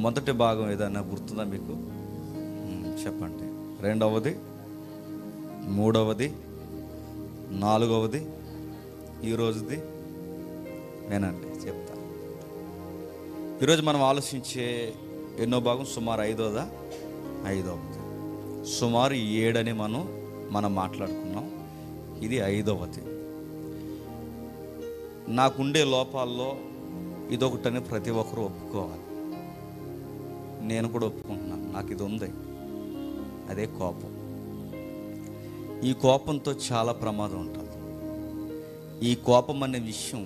మొదటి భాగం ఏదైనా గుర్తుందా మీకు? చెప్పండి. రెండవది, మూడవది, నాలుగవది, ఈరోజుది వినండి, చెప్తా. ఈరోజు మనం ఆలోచించే ఎన్నో భాగం? సుమారు ఐదవది. సుమారు 7 అని మనం మాట్లాడుకున్నాం. ఇది 5వది. నాకుండే లోపాల్లో ఇదొకటని ప్రతి ఒక్కరూ ఒప్పుకోవాలి. నేను కూడా ఒప్పుకుంటున్నాను, నాకు ఇది ఉంది. అదే కోపం. ఈ కోపంతో చాలా ప్రమాదం ఉంటుంది. ఈ కోపం అనే విషయం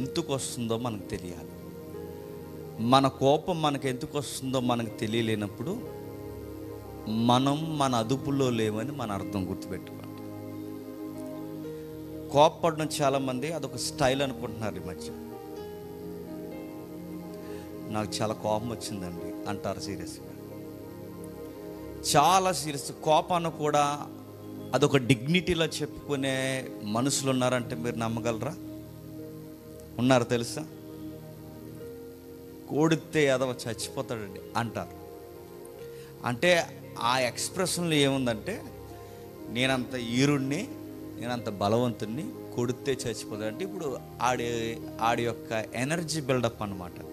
ఎందుకు వస్తుందో మనకు తెలియాలి. మన కోపం మనకు ఎందుకు వస్తుందో మనకు తెలియలేనప్పుడు మనం మన అదుపులో లేవని మన అర్థం. గుర్తుపెట్టుకోండి. కోపపడడం చాలామంది అదొక స్టైల్ అనుకుంటున్నారు ఈ మధ్య. నాకు చాలా కోపం వచ్చిందండి అంటారు సీరియస్గా, చాలా సీరియస్. కోపాన్ని కూడా అదొక డిగ్నిటీలో చెప్పుకునే మనుషులు ఉన్నారంటే మీరు నమ్మగలరా? ఉన్నారు తెలుసా? కోడితే ఎదవ చచ్చిపోతాడండి అంటారు. అంటే ఆ ఎక్స్ప్రెషన్లో ఏముందంటే, నేనంత ఈరుణ్ణి, నేనంత బలవంతుణ్ణి, కొడితే చచ్చిపోతాడు అంటే ఇప్పుడు ఆడి యొక్క ఎనర్జీ బిల్డప్ అన్నమాట. అది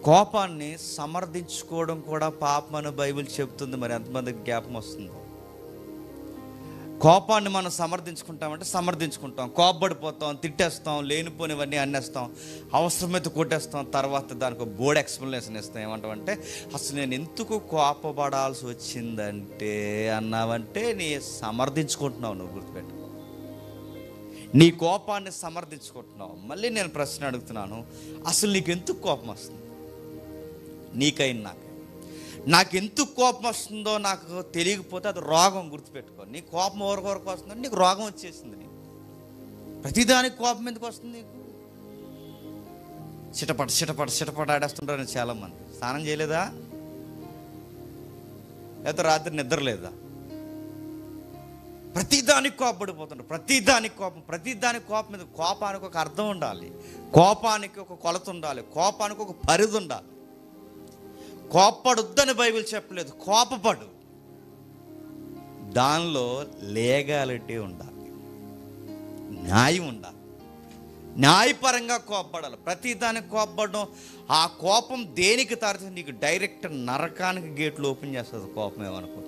కోపాన్ని సమర్థించుకోవడం కూడా పాపం అని బైబిల్ చెప్తుంది. మరి ఎంతమందికి జ్ఞాపకం వస్తుందో? కోపాన్ని మనం సమర్థించుకుంటామంటే సమర్థించుకుంటాం, కోపపడిపోతాం, తిట్టేస్తాం, లేనిపోనివన్నీ అన్నేస్తాం, అవసరమైతే కొట్టేస్తాం, తర్వాత దానికి బోర్డ్ ఎక్స్ప్లెనేషన్ ఇస్తాం. ఏమంటామంటే, అసలు నేను ఎందుకు కోపపడాల్సి వచ్చిందంటే అన్నావంటే నీ సమర్థించుకుంటున్నావు. నువ్వు గుర్తుపెట్టుకో, నీ కోపాన్ని సమర్థించుకుంటున్నావు. మళ్ళీ నేను ప్రశ్న అడుగుతున్నాను, అసలు నీకు ఎందుకు కోపం వస్తుంది? నీకైనా నాకెందుకు కోపం వస్తుందో నాకు తెలియకపోతే అది రోగం. గుర్తుపెట్టుకో, నీ కోపం ఎవరికొరకు వస్తుందంటే నీకు రోగం వచ్చేసింది. నీకు ప్రతిదానికి కోపం ఎందుకు వస్తుంది? నీకు చిటపట ఆడేస్తుంటారు చాలామంది. స్నానం చేయలేదా? లేకపోతే రాత్రి నిద్ర లేదా? ప్రతిదానికి కోపపడిపోతుంటారు. ప్రతిదానికి కోపం మీద. కోపానికి ఒక అర్థం ఉండాలి, కోపానికి ఒక కొలత ఉండాలి, కోపానికి ఒక పరిధి ఉండాలి. కోపపడొద్దని బైబిల్ చెప్పలేదు, కోపపడు. దానిలో లీగాలిటీ ఉండాలి, న్యాయం ఉండాలి, న్యాయపరంగా కోపపడాలి. ప్రతిదానికి కోపపడడం, ఆ కోపం దేనికి తారుతుంది? నీకు డైరెక్ట్ నరకానికి గేట్లు ఓపెన్ చేస్తుంది కోపం. ఏమనుకో,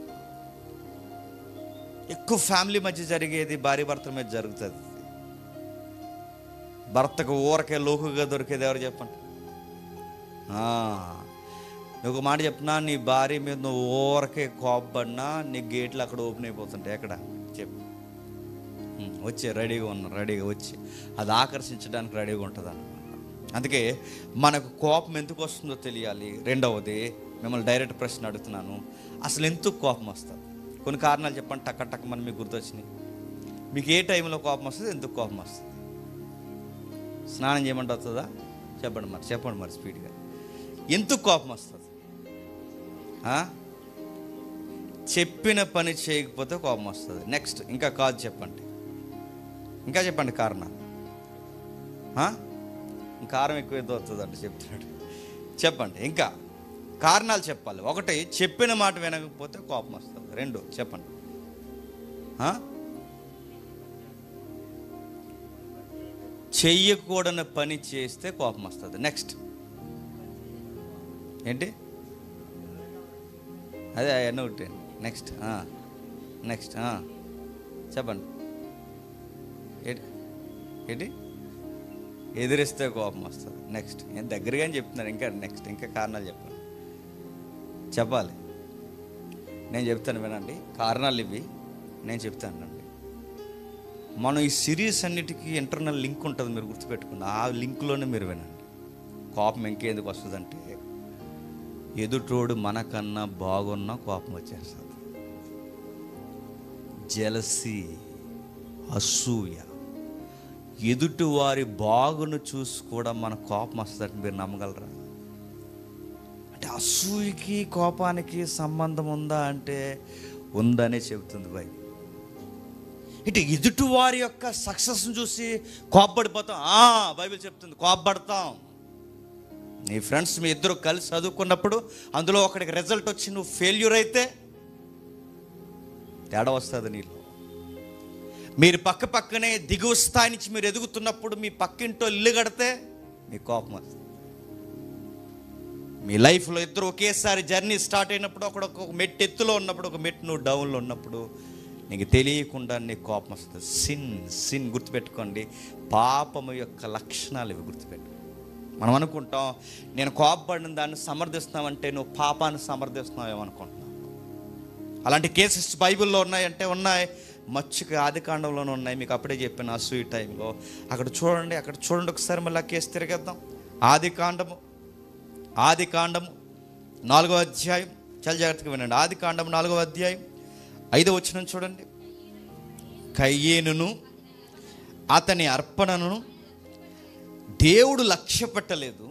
ఎక్కువ ఫ్యామిలీ మధ్య జరిగేది భార్య భర్తల మీద జరుగుతుంది. భర్తకు ఊరకే లోకుగా దొరికేది ఎవరు చెప్పండి? నువ్వు ఒక మాట చెప్పినా, నీ భార్య మీద నువ్వు ఊరకే కోపపడినా నీ గేట్లు అక్కడ ఓపెన్ అయిపోతుంటాయి. ఎక్కడ చెప్పు? వచ్చే రెడీగా వచ్చి అది ఆకర్షించడానికి రెడీగా ఉంటుంది అన్నమాట. అందుకే మనకు కోపం ఎందుకు వస్తుందో తెలియాలి. రెండవది, మిమ్మల్ని డైరెక్ట్ ప్రశ్న అడుగుతున్నాను, అసలు ఎందుకు కోపం వస్తుంది? కొన్ని కారణాలు చెప్పండి, టక్క మనం మీకు గుర్తొచ్చినాయి. మీకు ఏ టైంలో కోపం వస్తుంది? ఎందుకు కోపం వస్తుంది? స్నానం చేయమంటే వస్తుందా? చెప్పండి మరి స్పీడ్గా. ఎందుకు కోపం వస్తుంది? చెప్పిన పని చేయకపోతే కోపం వస్తుంది. నెక్స్ట్ ఇంకా కాదు చెప్పండి, కారణం. కారం ఎక్కువ వస్తుంది అంటే చెప్తున్నాడు. చెప్పండి, ఇంకా కారణాలు చెప్పాలి. ఒకటి, చెప్పిన మాట వినకపోతే కోపం వస్తుంది. రెండు, చెప్పండి. చెయ్యకూడని పని చేస్తే కోపం వస్తుంది. నెక్స్ట్ ఏంటి? అదే అవన్నీ ఒకటి. నెక్స్ట్ చెప్పండి. ఏంటి? ఎదిరిస్తే కోపం వస్తుంది. నెక్స్ట్ నేను దగ్గరగానే చెప్తున్నాను. ఇంకా కారణాలు చెప్పాలి. నేను చెప్తాను, వినండి. కారణాలు ఇవి నేను చెప్తానండి. మనం ఈ సిరీస్ అన్నిటికీ ఇంటర్నల్ లింక్ ఉంటుంది, మీరు గుర్తుపెట్టుకున్న ఆ లింక్లోనే మీరు వినండి. కోపం ఇంకెందుకు వస్తుందంటే, ఎదుటోడు మనకన్నా బాగున్నా కోపం వచ్చేస్తుంది. జెలసీ, అసూయ, ఎదుటి వారి బాగును చూసి కూడా మన కోపం వస్తుందంటే మీరు నమ్మగలరా? అంటే అసూయకి కోపానికి సంబంధం ఉందా అంటే ఉందనే చెబుతుంది బైబిల్. ఇటు ఎదుటి వారి యొక్క సక్సెస్ని చూసి కోపపడిపోతాం. బైబిల్ చెప్తుంది కోపపడతాం. నీ ఫ్రెండ్స్ మీ ఇద్దరు కలిసి చదువుకున్నప్పుడు అందులో ఒకడికి రిజల్ట్ వచ్చి నువ్వు ఫెయిల్యూర్ అయితే తేడా వస్తుంది నీలో. మీరు పక్క పక్కనే దిగువ స్థాయి నుంచి మీరు ఎదుగుతున్నప్పుడు మీ పక్కింటో ఇల్లు కడితే మీ కోపం వస్తుంది. మీ లైఫ్లో ఇద్దరు ఒకేసారి జర్నీ స్టార్ట్ అయినప్పుడు ఒక మెట్టు ఎత్తులో ఉన్నప్పుడు ఒక మెట్టు నువ్వు డౌన్లో ఉన్నప్పుడు నీకు తెలియకుండా నీకు కోపం వస్తుంది. సిన్ గుర్తుపెట్టుకోండి, పాపము యొక్క లక్షణాలు ఇవి గుర్తుపెట్టుకోండి. మనం అనుకుంటాం నేను కోపపడిన దాన్ని సమర్థిస్తున్నామంటే నువ్వు పాపాన్ని సమర్థిస్తున్నావు ఏమనుకుంటున్నావు. అలాంటి కేసెస్ బైబిల్లో ఉన్నాయంటే ఉన్నాయి. మచ్చుకి ఆదికాండంలోనే ఉన్నాయి. మీకు అప్పుడే చెప్పాను అసూయ టైంలో. అక్కడ చూడండి ఒకసారి మళ్ళీ ఆ కేసు తిరిగేద్దాం. ఆదికాండము 4వ అధ్యాయం, చాలా జాగ్రత్తగా వినండి. ఆదికాండం 4వ అధ్యాయం 5వ వచనం చూడండి. కయ్యేనును అతని అర్పణను దేవుడు లక్ష్య పెట్టలేదు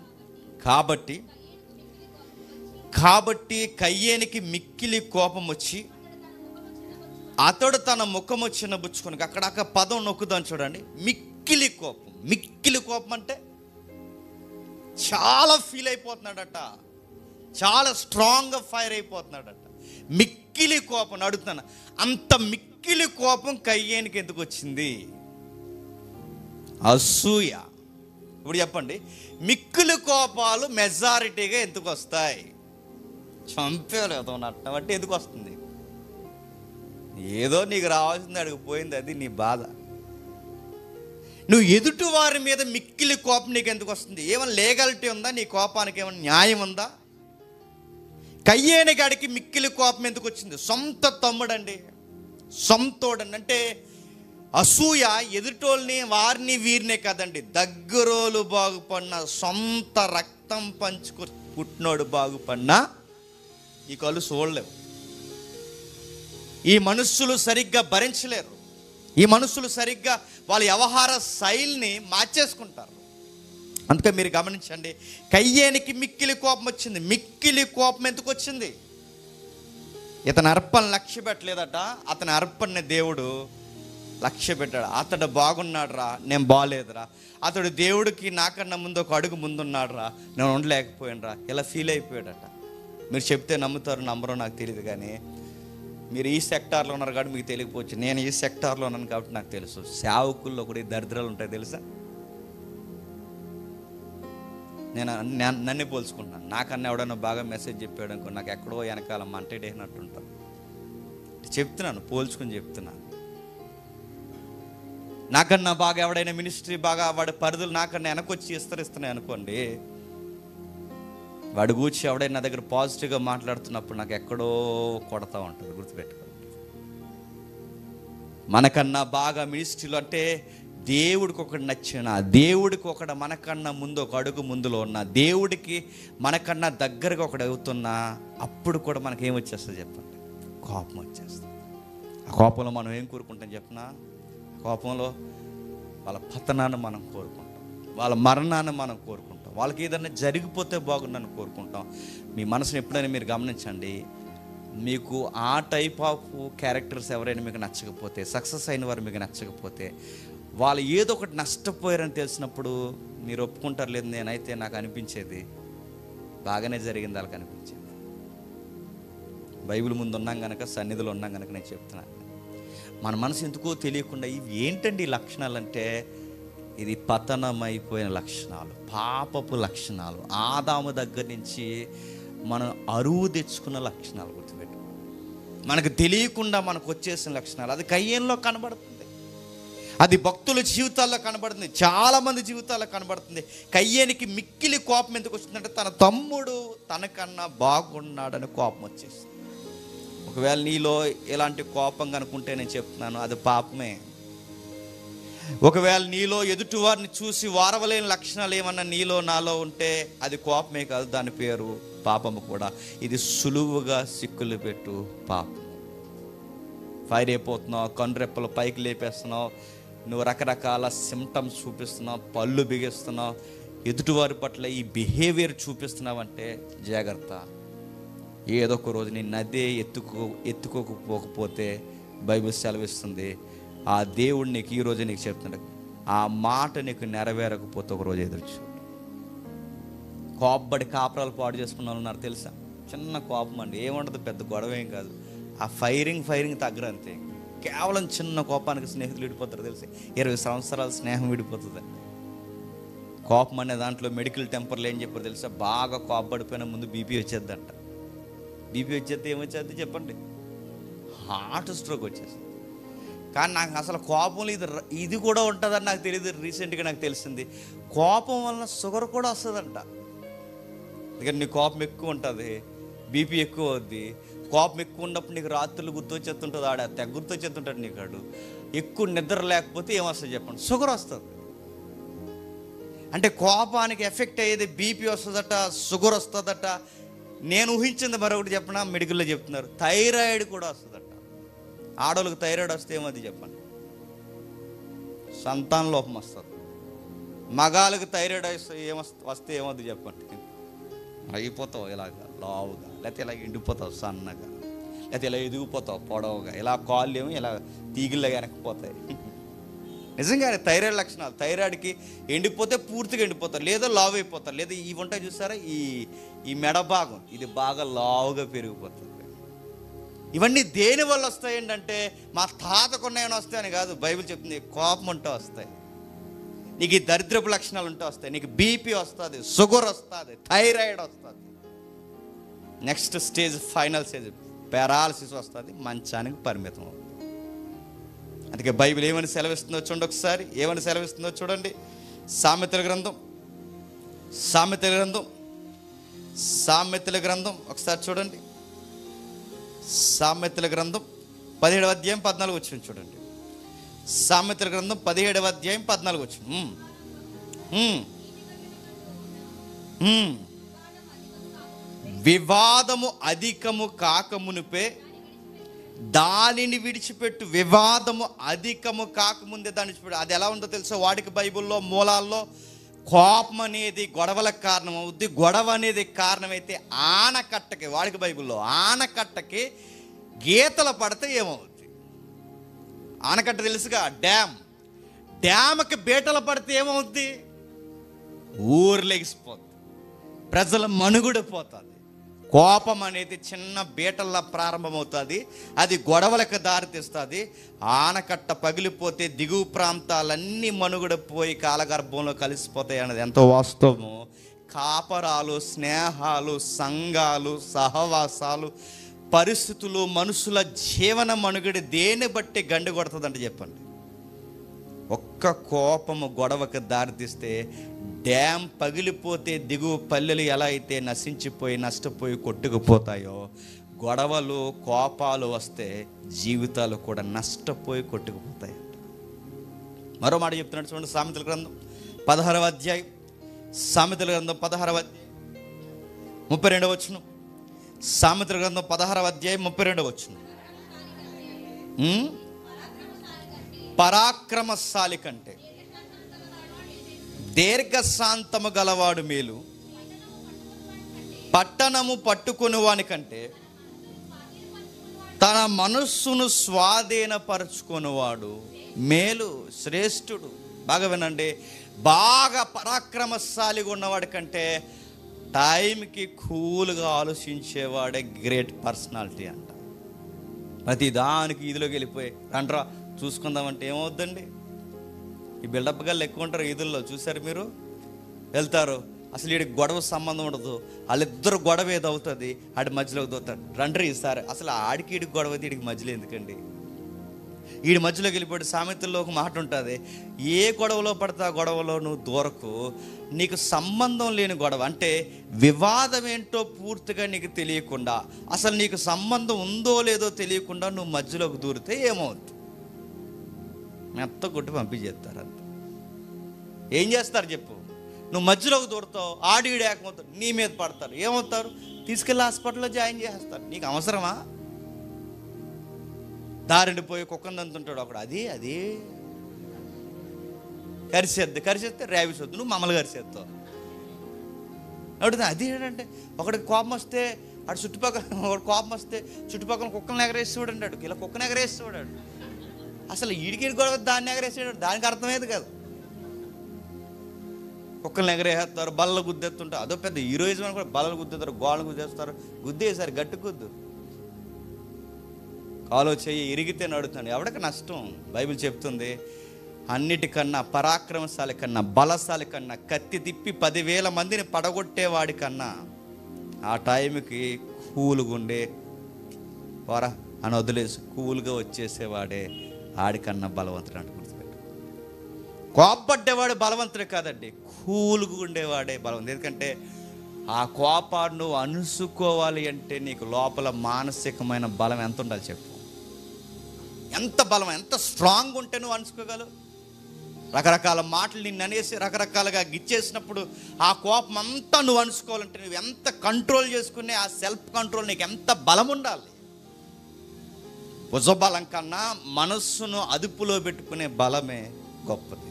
కాబట్టి కయ్యేనికి మిక్కిలి కోపం వచ్చి అతడు తన ముఖము చిన్నబుచ్చుకొని, అక్కడ పదం నొక్కుదాం చూడండి. మిక్కిలి కోపం అంటే చాలా ఫీల్ అయిపోతున్నాడట, చాలా స్ట్రాంగ్గా ఫైర్ అయిపోతున్నాడట. మిక్కిలి కోపం. అడుగుతాను, అంత మిక్కిలి కోపం కయ్యేనికి ఎందుకు వచ్చింది? అసూయ. ఇప్పుడు చెప్పండి, మిక్కిలి కోపాలు మెజారిటీగా ఎందుకు వస్తాయి? చంపేలేదు నట్టం అంటే ఎందుకు వస్తుంది? ఏదో నీకు రావాల్సింది అడిగిపోయింది, అది నీ బాధ. నువ్వు ఎదుటి వారి మీద మిక్కిలి కోపం నీకు ఎందుకు వస్తుంది? ఏమైనా లీగాలిటీ ఉందా? నీ కోపానికి ఏమైనా న్యాయం ఉందా? కయ్యేని గాడికి మిక్కిలి కోపం ఎందుకు వచ్చింది? సొంత తమ్ముడండి, సొంతోడండి. అంటే అసూయ ఎదుటోళ్ళని వారిని వీరినే కదండి, దగ్గరోలు బాగుపడిన, సొంత రక్తం పంచుకు పుట్టినోడు బాగుపడినా ఈ కళ్ళు చూడలేవు. ఈ మనుషులు సరిగ్గా భరించలేరు. ఈ మనుషులు సరిగ్గా వాళ్ళ వ్యవహార శైలిని మార్చేసుకుంటారు. అందుకే మీరు గమనించండి, కయ్యేనికి మిక్కిలి కోపం వచ్చింది. మిక్కిలి కోపం ఎందుకు వచ్చింది? ఇతని అర్పణ లక్ష్య పెట్టలేదట. అతని అర్పణని దేవుడు లక్ష్య పెట్టాడు. అతడు బాగున్నాడు రా, నేను బాగాలేదురా. అతడు దేవుడికి నాకన్నా ముందు ఒక అడుగు ముందున్నాడు రా, నేను ఉండలేకపోయాను రా, ఇలా ఫీల్ అయిపోయాడట. మీరు చెప్తే నమ్ముతారు నమ్మరో నాకు తెలియదు, కానీ మీరు ఈ సెక్టార్లో ఉన్నారు కాబట్టి మీకు తెలియకపోవచ్చు. నేను ఈ సెక్టార్లో ఉన్నాను కాబట్టి నాకు తెలుసు. సేవకుల్లో కూడా ఈ దరిద్రాలు ఉంటాయి తెలుసా. నేను నన్నే పోల్చుకుంటున్నాను. నాకన్నా ఎవడన్నా బాగా మెసేజ్ చెప్పాడు అనుకో, నాకు ఎక్కడో వెనకాల మంటేడేసినట్టు ఉంటాను. చెప్తున్నాను, పోల్చుకుని చెప్తున్నాను. నాకన్నా బాగా ఎవడైనా మినిస్ట్రీ బాగా వాడి పరిధులు నాకన్నా వెనకొచ్చి విస్తరిస్తున్నాయి అనుకోండి, వాడు కూర్చి ఎవడైనా నా దగ్గర పాజిటివ్గా మాట్లాడుతున్నప్పుడు నాకు ఎక్కడో కొడతా ఉంటుంది. గుర్తుపెట్టుకోండి, మనకన్నా బాగా మినిస్ట్రీలో అంటే దేవుడికి ఒకటి నచ్చిన, దేవుడికి ఒకడు మనకన్నా ముందు ఒక అడుగు ముందులో ఉన్న, దేవుడికి మనకన్నా దగ్గరగా ఒకడు అవుతున్నా, అప్పుడు కూడా మనకేం వచ్చేస్తుంది చెప్పండి? కోపం వచ్చేస్తుంది. ఆ కోపంలో మనం ఏం కోరుకుంటాం చెప్పనా? కోపంలో వాళ్ళ పతనాన్ని మనం కోరుకుంటాం, వాళ్ళ మరణాన్ని మనం కోరుకుంటాం, వాళ్ళకి ఏదైనా జరిగిపోతే బాగుందని కోరుకుంటాం. మీ మనసుని ఎప్పుడైనా మీరు గమనించండి, మీకు ఆ టైప్ ఆఫ్ క్యారెక్టర్స్ ఎవరైనా మీకు నచ్చకపోతే, సక్సెస్ అయిన వారు మీకు నచ్చకపోతే, వాళ్ళు ఏదో ఒకటి నష్టపోయారని తెలిసినప్పుడు మీరు ఒప్పుకుంటారు. లేదు, నేనైతే నాకు అనిపించేది బాగానే జరిగింది వాళ్ళకి అనిపించేది. బైబిల్ ముందు ఉన్నాం కనుక, సన్నిధిలో ఉన్నాం కనుక నేను చెప్తున్నాను. మన మనసు ఎందుకో తెలియకుండా ఇవి ఏంటండి ఈ లక్షణాలు అంటే, ఇది పతనమైపోయిన లక్షణాలు, పాపపు లక్షణాలు, ఆదాము దగ్గర నుంచి మనం అరువు తెచ్చుకున్న లక్షణాలు. గుర్తుపెట్టు, మనకు తెలియకుండా మనకు వచ్చేసిన లక్షణాలు. అది కయ్యేనులో కనబడుతుంది, అది భక్తుల జీవితాల్లో కనబడుతుంది, చాలామంది జీవితాల్లో కనబడుతుంది. కయ్యేనికి మిక్కిలి కోపం ఎందుకు వచ్చిందంటే, తన తమ్ముడు తనకన్నా బాగున్నాడని కోపం వచ్చేసింది. ఒకవేళ నీలో ఎలాంటి కోపం కనుకుంటే నేను చెప్తున్నాను, అది పాపమే. ఒకవేళ నీలో ఎదుటివారిని చూసి వారవలేని లక్షణాలు ఏమన్నా నీలో నాలో ఉంటే అది కోపమే కాదు, దాని పేరు పాపము కూడా. ఇది సులువుగా సిక్కులు పెట్టు పాపం. ఫైర్ అయిపోతున్నావు, కన్నురెప్పలు పైకి లేపేస్తున్నావు, నువ్వు రకరకాల సిమ్టమ్స్ చూపిస్తున్నావు, పళ్ళు బిగిస్తున్నావు, ఎదుటివారి పట్ల ఈ బిహేవియర్ చూపిస్తున్నావు అంటే జాగ్రత్త. ఏదో ఒక రోజు నేను అదే ఎత్తుకోకపోతే బైబిల్ సెలవిస్తుంది, ఆ దేవుడు నీకు ఈరోజు నీకు చెప్తున్నాడు, ఆ మాట నీకు నెరవేరకపోతే ఒకరోజు ఎదురుచు. కోప్పడి కాపురాలు పాడు చేసుకున్న వాళ్ళు ఉన్నారు తెలుసా. చిన్న కోపం అండి, ఏముండదు, పెద్ద గొడవ ఏం కాదు. ఆ ఫైరింగ్ తగ్గరు అంతే. కేవలం చిన్న కోపానికి స్నేహితులు విడిపోతారు తెలుసు. 20 సంవత్సరాల స్నేహం విడిపోతుంది. కోపం అనే దాంట్లో మెడికల్ టెంపర్లు ఏం చెప్పారు తెలుసా, బాగా కోపపడిపోయిన ముందు బీపీ వచ్చేద్దంట. బీపీ వచ్చేస్తే ఏమొచ్చేది చెప్పండి, హార్ట్ స్ట్రోక్ వచ్చేస్తుంది. కానీ నాకు అసలు కోపంలో ఇది కూడా ఉంటుందని నాకు తెలియదు. రీసెంట్గా నాకు తెలిసింది, కోపం వలన షుగర్ కూడా వస్తుందంట. ఎందుకంటే నీ కోపం ఎక్కువ ఉంటుంది, బీపీ ఎక్కువ అవుద్ది. కోపం ఎక్కువ ఉన్నప్పుడు నీకు రాత్రులు గుర్తొచ్చేస్తుంటుంది, తెగ గుర్తొచ్చేస్తుంటాడు నీకు. ఆడు ఎక్కువ నిద్ర లేకపోతే ఏమొస్తుంది చెప్పండి, షుగర్ వస్తుంది. అంటే కోపానికి ఎఫెక్ట్ అయ్యేది బీపీ వస్తుందట, షుగర్ వస్తుందట. నేను ఊహించింది మరొకటి చెప్పిన, మెడికల్లో చెప్తున్నారు థైరాయిడ్ కూడా వస్తుందట. ఆడవాళ్ళకి థైరాయిడ్ వస్తే ఏమది చెప్పండి, సంతాన లోపం వస్తుంది. మగాళ్ళకి థైరాయిడ్ వస్తే ఏమవుతుంది చెప్పండి, అయిపోతావు ఇలాగా లావుగా, లేకపోతే ఇలా ఎండిపోతావు సన్నగా, లేకపోతే ఇలా ఎదిగిపోతావు పొడవుగా, ఇలా కాళ్ళు ఏమో ఇలా తీగిళ్ళగా వెనక్కిపోతాయి. నిజంగానే థైరాయిడ్ లక్షణాలు. థైరాయిడ్కి ఎండిపోతే పూర్తిగా ఎండిపోతారు, లేదా లావు అయిపోతారు, లేదా ఇవి ఉంటాయి చూసారా ఈ మెడ భాగం, ఇది బాగా లావుగా పెరిగిపోతుంది. ఇవన్నీ దేని వల్ల వస్తాయి ఏంటంటే, మా తాతకున్నాయని వస్తాయని కాదు, బైబిల్ చెప్తుంది కోపం ఉంటే వస్తాయి. నీకు ఈ దరిద్రపు లక్షణాలు ఉంటే వస్తాయి. నీకు బీపీ వస్తుంది, షుగర్ వస్తుంది, థైరాయిడ్ వస్తుంది. Next stage, final stage paralysis వస్తుంది, మంచానికి పరిమితం అవుతుంది. అందుకే బైబిల్ ఏమని సెలవిస్తుందో చూడండి ఒకసారి. ఏమని సెలవిస్తుందో చూడండి. సామెతల గ్రంథం ఒకసారి చూడండి. సామెతల గ్రంథం 17వ అధ్యాయం 14 వచ్చిన చూడండి. సామెతల గ్రంథం 17వ అధ్యాయం 14 వచ్చిన. వివాదము అధికము కాకమునిపే దానిని విడిచిపెట్టు. వివాదము అధికము కాకముందే దాన్ని విడిచిపెట్టు. అది ఎలా ఉందో తెలుసా, వాడికి బైబిల్లో మూలాల్లో కోపం అనేది గొడవలకు కారణం అవుద్ది. గొడవ అనేది కారణమైతే ఆనకట్టకి, వాడికి బైబిల్లో ఆనకట్టకి గీతలు పడితే ఏమవుద్ది, ఆనకట్ట తెలుసుగా, డ్యామ్కి బీటలు పడితే ఏమవుద్ది, ఊరు లెగిసిపోద్ది, ప్రజల మనుగుడు పోతుంది. కోపం అనేది చిన్న బీటల్లా ప్రారంభమవుతుంది, అది గొడవలకు దారితీస్తుంది. ఆనకట్ట పగిలిపోతే దిగువ ప్రాంతాలన్నీ మనుగడ పోయి కాలగర్భంలో కలిసిపోతాయి అన్నది ఎంతో వాస్తవము. కాపరాలు, స్నేహాలు, సంఘాలు, సహవాసాలు, పరిస్థితులు, మనుషుల జీవన మనుగడ దేన్ని బట్టి గండి కొడుతుందంటే చెప్పండి. ఒక్క కోపము గొడవకు దారితీస్తే, డ్యామ్ పగిలిపోతే దిగువ పల్లెలు ఎలా అయితే నశించిపోయి నష్టపోయి కొట్టుకుపోతాయో, గొడవలు కోపాలు వస్తే జీవితాలు కూడా నష్టపోయి కొట్టుకుపోతాయి. మరో మాట చెప్తున్నాడు చూడండి. సామెతల గ్రంథం 16వ అధ్యాయం 32వ వచనం. సామెతల గ్రంథం 16వ అధ్యాయం 32వ వచనం. పరాక్రమశాలి కంటే దీర్ఘశాంతము గలవాడు మేలు, పట్టణము పట్టుకుని వాని కంటే తన మనస్సును స్వాధీనపరచుకునేవాడు మేలు, శ్రేష్ఠుడు. బాగా వినండి, బాగా పరాక్రమశాలిగా ఉన్నవాడి కంటే టైంకి కూల్గా ఆలోచించేవాడే గ్రేట్ పర్సనాలిటీ అంట. ప్రతి దానికి ఇదిలోకి వెళ్ళిపోయి రండ్రా చూసుకుందామంటే ఏమవుద్దండి, ఈ బిల్డప్ గాళ్ళు ఎక్కువ ఉంటారు ఈదుల్లో, చూసారు మీరు, వెళ్తారు, అసలు వీడికి గొడవ సంబంధం ఉండదు, వాళ్ళిద్దరు గొడవ ఏదో అవుతుంది, ఆడి మధ్యలోకి దోతాడు, రండ్రి ఈసారి అసలు ఆడికి వీడికి గొడవ అయితే వీడికి మధ్యలో ఎందుకండి, వీడి మధ్యలోకి వెళ్ళిపోయి. సామెతల్లో ఒక మాట ఉంటుంది, ఏ గొడవలో పడితే ఆ గొడవలో నువ్వు దూరకు, నీకు సంబంధం లేని గొడవ, అంటే వివాదం ఏంటో పూర్తిగా నీకు తెలియకుండా, అసలు నీకు సంబంధం ఉందో లేదో తెలియకుండా నువ్వు మధ్యలోకి దూరితే ఏమవుతుంది, మెత్త కొట్టి పంపించేస్తారు. అంత ఏం చేస్తారు చెప్పు, నువ్వు మధ్యలోకి దూరుతావు, ఆడివిడి ఏకమవుతారు, నీ మీద పడతారు, ఏమవుతారు, తీసుకెళ్ళి హాస్పిటల్లో జాయిన్ చేస్తారు. నీకు అవసరమా? దారిని కుక్కను దంతుంటాడు ఒకడు, అది కరిసేస్తే ర్యాబీస్ వద్దు, నువ్వు మమ్మల్ని కరిసేస్తావు. అడుగుతా అది ఏంటంటే, ఒకడికి కోపం వస్తే అటు చుట్టుపక్కల, ఒకటి కోపం వస్తే చుట్టుపక్కల కుక్కలను ఎగరేసి చూడండి, అడు ఇలా కుక్కను ఎగరేసి చూడాడు, అసలు ఈడికి గొడవ దాన్ని ఎగరేసాడు, దానికి అర్థమయ్యేది కాదు. కుక్కల్ని ఎగరేస్తారు, బల్లలు గుద్దేస్తుంటారు. అదో పెద్ద హీరోయిజం అని కూడా. బల్లలు గుద్దేస్తారు, గోడలు గుద్దేస్తారు. గుద్దేసారు, గట్టి గుద్దు. కాలో చెయ్యి ఇరిగితే నడుతుంది, ఎవడికి నష్టం? బైబిల్ చెప్తుంది, అన్నిటికన్నా పరాక్రమశాలి కన్నా, బలశాలి కన్నా, కత్తి తిప్పి 10,000 మందిని పడగొట్టేవాడి కన్నా ఆ టైంకి కూలుగుండే పోరా అని వదిలేసి కూల్గా వచ్చేసేవాడే ఆడికన్నా బలవంతుడు అంటే గుర్తుపెట్టు. కోపడ్డేవాడు బలవంతుడే కాదండి, కూల్గా ఉండేవాడే బలవంతుడు. ఎందుకంటే ఆ కోపాన్ని నువ్వు అణుసుకోవాలి అంటే నీకు లోపల మానసికమైన బలం ఎంత ఉండాలి చెప్పు? ఎంత బలం, ఎంత స్ట్రాంగ్ ఉంటే నువ్వు అణుసుకోగలవు? రకరకాల మాటలు నిన్ను అనేసి రకరకాలుగా గిచ్చేసినప్పుడు ఆ కోపం అంతా నువ్వు అణుసుకోవాలంటే నువ్వు ఎంత కంట్రోల్ చేసుకునే ఆ సెల్ఫ్ కంట్రోల్ నీకు ఎంత బలం ఉండాలి? భుజబలం కన్నా మనస్సును అదుపులో పెట్టుకునే బలమే గొప్పది.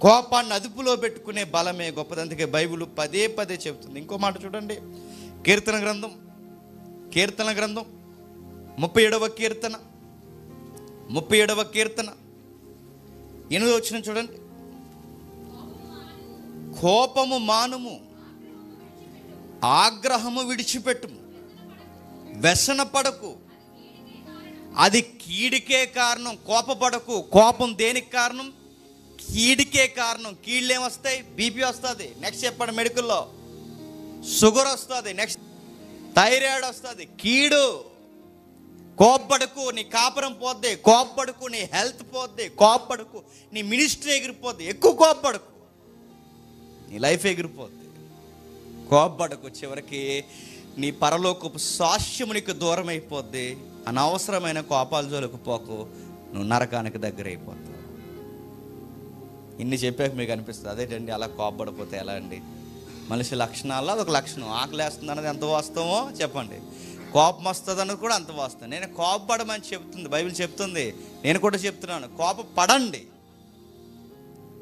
కోపాన్ని అదుపులో పెట్టుకునే బలమే గొప్పది. అందుకే బైబిల్ పదే పదే చెబుతుంది. ఇంకో మాట చూడండి, కీర్తన గ్రంథం 37వ కీర్తన 8వ వచనం చూడండి. కోపము మానుము, ఆగ్రహము విడిచిపెట్టుము, వ్యసన పడకు, అది కీడికే కారణం. కోపపడకు. కోపం దేనికి కారణం? కీడికే కారణం. కీళ్ళు ఏమొస్తాయి? బీపీ వస్తుంది, నెక్స్ట్ చెప్పండి మెడికల్లో షుగర్ వస్తుంది, నెక్స్ట్ థైరాయిడ్ వస్తుంది. కీడు. కోప్పడకు, నీ కాపురం పోద్ది. కోప్పడకు, నీ హెల్త్ పోద్ది. కోప్పడకు, నీ మినిస్ట్రీ ఎగిరిపోద్ది. ఎక్కువ కోప్పడకు, నీ లైఫ్ ఎగిరిపోద్ది. కోప్పడకు, చివరికి నీ పరలోకపు సాక్ష్యము నీకు దూరం అయిపోద్ది. అనవసరమైన కోపాల జోలికి పోకు, నువ్వు నరకానికి దగ్గర అయిపోతావు. ఇన్ని చెప్పాక మీకు అనిపిస్తుంది అదేంటండి అలా కోప్పడిపోతే ఎలా అండి? మనిషి లక్షణాల్లో అదొక లక్షణం. ఆకలి వేస్తుంది అన్నది ఎంత వాస్తవమో చెప్పండి, కోపం వస్తుంది అన్నది కూడా అంత వాస్తవం. నేను కోపపడమని చెప్తుంది బైబిల్ చెప్తుంది, నేను కూడా చెప్తున్నాను, కోపపడండి.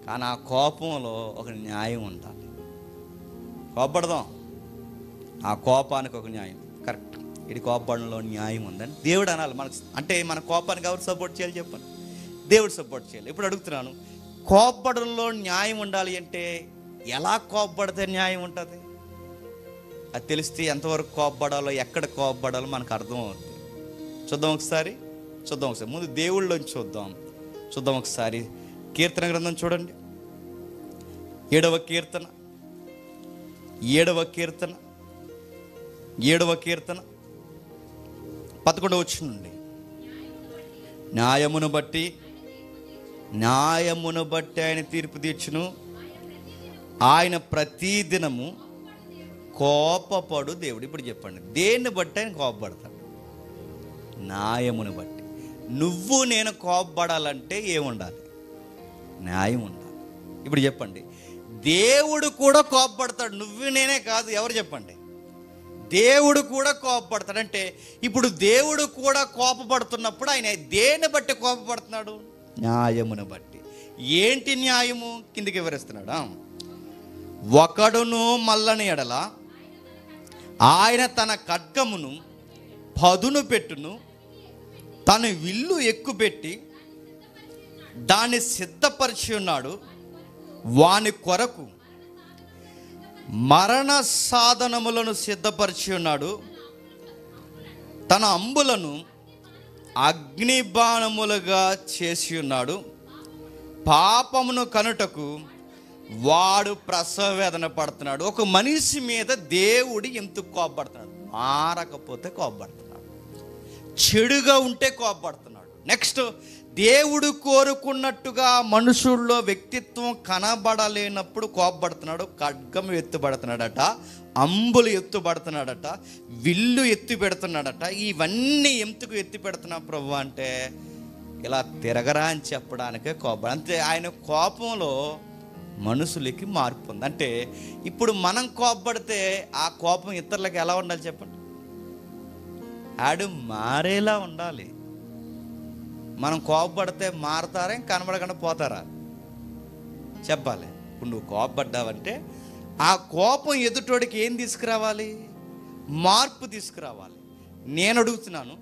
కానీ ఆ కోపంలో ఒక న్యాయం ఉండాలి. కోపపడదాం, ఆ కోపానికి ఒక న్యాయం. కరెక్ట్, ఇది కోపడంలో న్యాయం ఉందని దేవుడు అనాలి మనకు. అంటే మన కోపానికి ఎవరు సపోర్ట్ చేయాలి చెప్పండి? దేవుడు సపోర్ట్ చేయాలి. ఇప్పుడు అడుగుతున్నాను, కోపడంలో న్యాయం ఉండాలి అంటే ఎలా కోపపడితే న్యాయం ఉంటుంది? అది తెలిస్తే ఎంతవరకు కోపపడాలో, ఎక్కడ కోపపడాలో మనకు అర్థం అవుతుంది. చూద్దాం ఒకసారి. ముందు దేవుళ్ళని చూద్దాం ఒకసారి. కీర్తన గ్రంథం చూడండి, 7వ కీర్తన 11వ వచనం నుండి. న్యాయమును బట్టి ఆయన తీర్పు తీర్చును. ఆయన ప్రతిదినము కోపపడు దేవుడు. ఇప్పుడు చెప్పండి, దేన్ని బట్టి ఆయన కోపపడతాడు? న్యాయమును బట్టి. నువ్వు నేను కోపపడాలంటే ఏముండాలి? న్యాయం ఉండాలి. ఇప్పుడు చెప్పండి, దేవుడు కూడా కోపపడతాడు. నువ్వు నేనే కాదు, ఎవరు చెప్పండి? దేవుడు కూడా కోపపడతాడు. అంటే ఇప్పుడు దేవుడు కూడా కోపపడుతున్నప్పుడు ఆయన దేన్ని బట్టి కోపపడుతున్నాడు? న్యాయమును బట్టి. ఏంటి న్యాయము? కిందికి వివరిస్తున్నాడా? ఒకడును మల్లని ఎడల ఆయన తన ఖడ్గమును పదును పెట్టును, తన విల్లు ఎక్కుపెట్టి దాన్ని సిద్ధపరిచి ఉన్నాడు. వాని కొరకు మరణ సాధనములను సిద్ధపరిచి ఉన్నాడు. తన అంబులను అగ్నిబాణములుగా చేసి ఉన్నాడు. పాపమును కనుటకు వాడు ప్రసవ వేదన పడుతున్నాడు. ఒక మనిషి మీద దేవుడు ఎందుకు కోపపడుతున్నాడు? మారకపోతే కోపపడుతున్నాడు, చెడుగా ఉంటే కోపపడుతున్నాడు. నెక్స్ట్, దేవుడు కోరుకున్నట్టుగా మనుషుల్లో వ్యక్తిత్వం కనబడలేనప్పుడు కోపపడుతున్నాడు. ఖడ్గం ఎత్తుపడుతున్నాడట, అంబులు ఎత్తుపడుతున్నాడట, విల్లు ఎత్తి పెడుతున్నాడట. ఇవన్నీ ఎందుకు ఎత్తి పెడుతున్నా ప్రభు అంటే ఇలా తిరగరా అని చెప్పడానికే కోపం. అంతే. ఆయన కోపంలో మనుషులకి మార్పు ఉంది. అంటే ఇప్పుడు మనం కోపపడితే ఆ కోపం ఇతరులకు ఎలా ఉండాలి చెప్పండి? ఆడు మారేలా ఉండాలి. మనం కోపపడితే మారతారా, కనబడకుండా పోతారా చెప్పాలి. ఇప్పుడు నువ్వు కోపపడ్డావంటే ఆ కోపం ఎదుటోడికి ఏం తీసుకురావాలి? మార్పు తీసుకురావాలి. నేను అడుగుతున్నాను,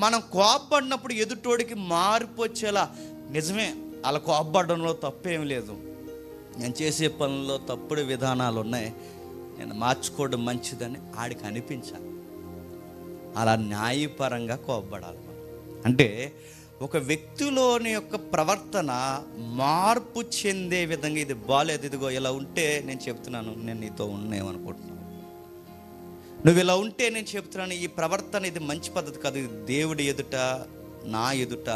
మనం కోపపడినప్పుడు ఎదుటోడికి మార్పు వచ్చేలా, నిజమే అలా కోపపడడంలో తప్పేం లేదు, నేను చేసే పనుల్లో తప్పుడు విధానాలు ఉన్నాయి, నేను మార్చుకోవడం మంచిదని ఆడికి అనిపించాలి. అలా న్యాయపరంగా కోపపడాలి. అంటే ఒక వ్యక్తిలోని యొక్క ప్రవర్తన మార్పు చెందే విధంగా, ఇది బాలేదు, ఇదిగో ఇలా ఉంటే నేను చెప్తున్నాను, నేను నీతో ఉన్నామనుకుంటున్నాను, నువ్వు ఇలా ఉంటే నేను చెప్తున్నాను ఈ ప్రవర్తన ఇది మంచి పద్ధతి కాదు, ఇది దేవుడి ఎదుట నా ఎదుట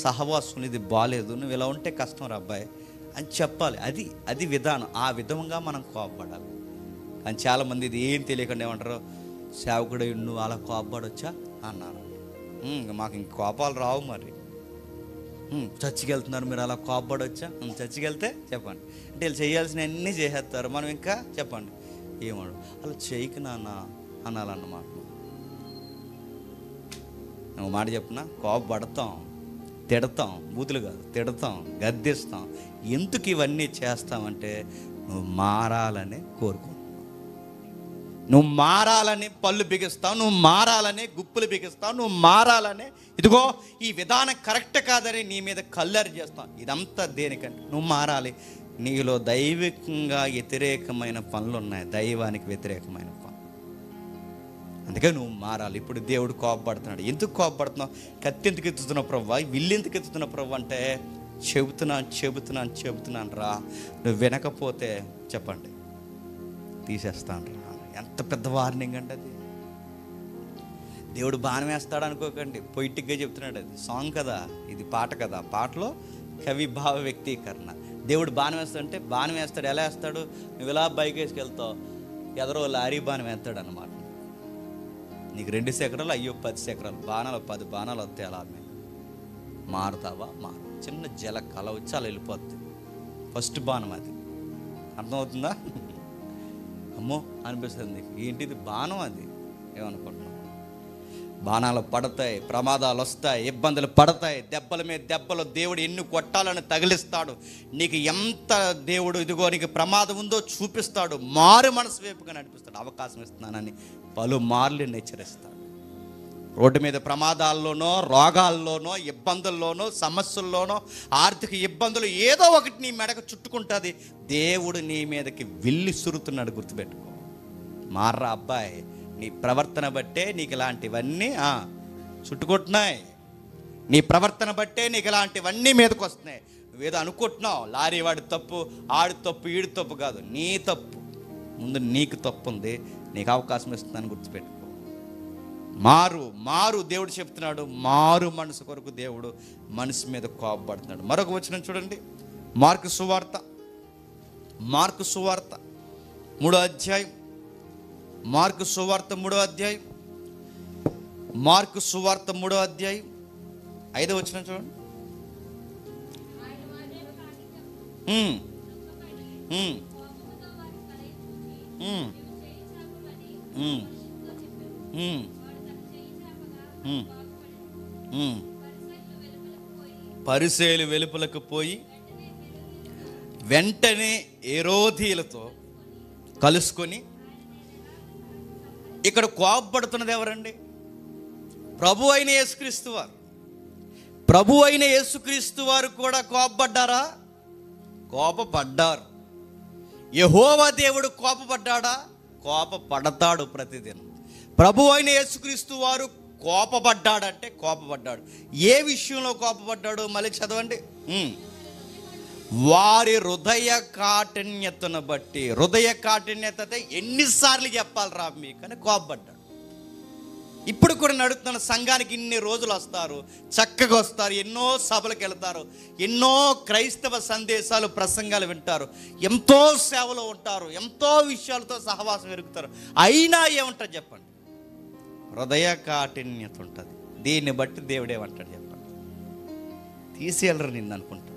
సహవాసం ఇది బాలేదు, నువ్వు ఇలా ఉంటే కష్టం రా అబ్బాయి అని చెప్పాలి. అది విధానం. ఆ విధంగా మనం కోపపడాలి. కానీ చాలామంది ఇది ఏం తెలియకుండా ఏమంటారు, సేవకుడు నువ్వు అలా కోపపడొచ్చా అన్నారు. మాకు ఇంక కోపాలు రావు. మరి చర్చికి వెళ్తున్నారు, మీరు అలా కోపపడొచ్చా? చర్చికి వెళ్తే చెప్పండి అంటే వీళ్ళు చేయాల్సిన అన్నీ చేసేస్తారు, మనం ఇంకా చెప్పండి ఏమడు అలా చేయకు నాన్న అనాలన్నమాట. నువ్వు మాట చెప్పినా కోపపడతాం, తిడతాం, బూతులు కాదు తిడతాం, గద్దిస్తాం. ఎందుకు ఇవన్నీ చేస్తామంటే నువ్వు మారాలని కోరుకుంటున్నావు, నువ్వు మారాలని పళ్ళు బిగిస్తావు, నువ్వు మారాలని గుప్పులు బిగిస్తావు, నువ్వు మారాలని ఇదిగో ఈ విధానం కరెక్ట్ కాదని నీ మీద కల్లరి చేస్తావు. ఇదంతా దేనికంటే నువ్వు మారాలి. నీలో దైవికంగా వ్యతిరేకమైన పనులు ఉన్నాయి, దైవానికి వ్యతిరేకమైన పనులు. అందుకే నువ్వు మారాలి. ఇప్పుడు దేవుడు కోపపడుతున్నాడు. ఎందుకు కోపపడుతున్నావు? కత్తి ఎందుకు ఎత్తుతున్నావు ప్రభు, విల్లు ఎందుకు ఎత్తుతున్నావు ప్రభు అంటే చెబుతున్నాను రా, నువ్వు వినకపోతే చెప్పండి తీసేస్తాను రా. ఎంత పెద్ద వార్నింగ్ అంటే అది. దేవుడు బాణం వేస్తాడు అనుకోకండి, పొయిటిక్గా చెప్తున్నాడు. అది సాంగ్ కదా, ఇది పాట కదా, పాటలో కవి భావ వ్యక్తీకరణ. దేవుడు బాణం వేస్తాడంటే బాణం వేస్తాడు. ఎలా వేస్తాడు? నువ్వు ఇలా బైక్ వేసుకెళ్తావు, ఎదరో లారీ బాణం వేస్తాడు అన్నమాట. నీకు 2 సెకరాలు, అయ్యో 10 సెకరాలు, బాణాలు 10 బాణాలు వస్తాయి. అలా మారుతావా? మారు. చిన్న జల కల వచ్చి అలా వెళ్ళిపోద్ది. ఫస్ట్ బాణం అది. అర్థమవుతుందా? అమ్మో అనిపిస్తుంది. ఏంటిది బాణం? అది ఏమనుకుంటున్నావు? బాణాలు పడతాయి, ప్రమాదాలు వస్తాయి, ఇబ్బందులు పడతాయి, దెబ్బల మీద దెబ్బలు. దేవుడు ఎన్ని కొట్టాలని తగిలిస్తాడు. నీకు ఎంత దేవుడు ఇదిగో నీకు ప్రమాదం ఉందో చూపిస్తాడు, మారు మనసు వైపుగా నడిపిస్తాడు. అవకాశం ఇస్తున్నానని పలుమార్లు హెచ్చరిస్తాడు. రోడ్డు మీద ప్రమాదాల్లోనో, రోగాల్లోనో, ఇబ్బందుల్లోనో, సమస్యల్లోనో, ఆర్థిక ఇబ్బందులు ఏదో ఒకటి నీ మెడకు చుట్టుకుంటుంది. దేవుడు నీ మీదకి విల్లి సురుతున్నాడు, గుర్తుపెట్టుకో. మార్రా అబ్బాయి, నీ ప్రవర్తన బట్టే నీకు ఇలాంటివన్నీ చుట్టుకుంటున్నాయి. నీ ప్రవర్తన బట్టే నీకు ఇలాంటివన్నీ మీదకి వస్తున్నాయి. నువ్వేదో అనుకుంటున్నావు లారీ వాడి తప్పు, ఆడి తప్పు, ఈడి తప్పు కాదు, నీ తప్పు. ముందు నీకు తప్పు ఉంది, నీకు అవకాశం ఇస్తుందని గుర్తుపెట్టుకో. మారు దేవుడు చెప్తున్నాడు. మారు మనసు కొరకు దేవుడు మనసు మీద కోపపడుతున్నాడు. మరొక వచనం చూడండి, మార్కు సువార్త 3వ అధ్యాయం. మార్కు సువార్త 3వ అధ్యాయం. మార్కు సువార్త 3వ అధ్యాయం 5వ వచనం చూడండి. పరిసయ్యులు వెలుపలకు పోయి వెంటనే హేరోదీయులతో కలుసుకొని, ఇక్కడ కోపపడుతున్నది ఎవరండి? ప్రభు అయిన యేసుక్రీస్తు వారు. ప్రభు అయిన యేసుక్రీస్తు వారు కూడా కోపపడ్డారా? కోపపడ్డారు. యెహోవా దేవుడు కోపపడ్డాడా? కోపపడతాడు ప్రతిదినం. ప్రభు అయిన యేసుక్రీస్తు వారు కోపపడ్డాడంటే కోపపడ్డాడు. ఏ విషయంలో కోపపడ్డాడు? మళ్ళీ చదవండి. వారి హృదయ కాఠిన్యతను బట్టి. హృదయ కాఠిన్యత ఎన్నిసార్లు చెప్పాలి రా మీకు అని కోపపడ్డాడు. ఇప్పుడు కూడా నడుస్తున్న సంఘానికి ఇన్ని రోజులు వస్తారు, చక్కగా వస్తారు, ఎన్నో సభలకు వెళ్తారు, ఎన్నో క్రైస్తవ సందేశాలు, ప్రసంగాలు వింటారు, ఎంతో సేవలో ఉంటారు, ఎంతో విషయాలతో సహవాసం ఎరుగుతారు. అయినా ఏముంటుంది చెప్పండి? హృదయ కాఠిన్యత ఉంటుంది. దీన్ని బట్టి దేవుడు ఏమంటాడు చెప్పండి? తీసేయలరు నిన్ను అనుకుంటాడు.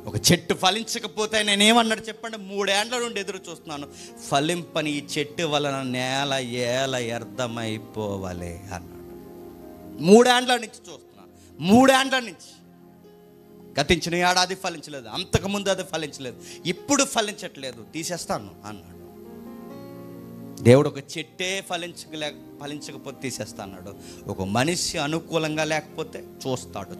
ఒక చెట్టు ఫలించకపోతే నేనేమన్నాడు చెప్పండి? 3 ఏండ్ల నుండి ఎదురు చూస్తున్నాను, ఫలింపని ఈ చెట్టు వలన నేల ఏల వ్యర్థమైపోవాలి అన్నాడు. 3 ఏండ్ల నుంచి చూస్తున్నాను, 3 ఏండ్ల నుంచి. గతించిన ఏడాది ఫలించలేదు, అంతకుముందు అది ఫలించలేదు, ఇప్పుడు ఫలించట్లేదు, తీసేస్తాను అన్నాడు. దేవుడు ఒక చెట్టే ఫలించకపోతే తీసేస్తా అన్నాడు. ఒక మనిషి అనుకూలంగా లేకపోతే చూస్తాడు,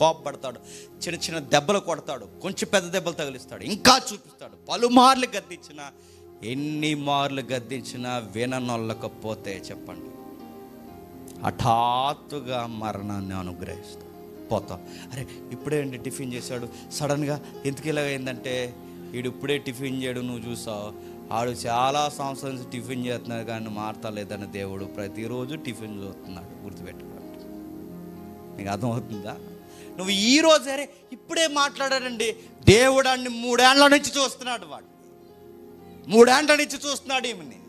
కోపపడతాడు, చిన్న చిన్న దెబ్బలు కొడతాడు, కొంచెం పెద్ద దెబ్బలు తగిలిస్తాడు, ఇంకా చూపిస్తాడు. పలుమార్లు గద్దించినా, ఎన్ని మార్లు గద్దించినా విననొల్లకపోతే చెప్పండి, హఠాత్తుగా మరణాన్ని అనుగ్రహిస్తాడు. పోతాం. అరే ఇప్పుడే అండి టిఫిన్ చేశాడు, సడన్గా ఎందుకు ఇలాగైందంటే వీడు ఇప్పుడే టిఫిన్ చేయడు, నువ్వు చూసావు, ఆడు చాలా సంవత్సరాల నుంచి టిఫిన్ చేస్తున్నాడు కానీ మారతలేదని దేవుడు ప్రతిరోజు టిఫిన్ చూస్తున్నాడు. గుర్తుపెట్టుకోండి. నీకు అర్థమవుతుందా? నువ్వు ఈరోజు సరే ఇప్పుడే మాట్లాడాడండి, దేవుడు అన్ని 3 ఏళ్ల నుంచి చూస్తున్నాడు. వాడు 3 ఏళ్ల నుంచి చూస్తున్నాడు, ఏమని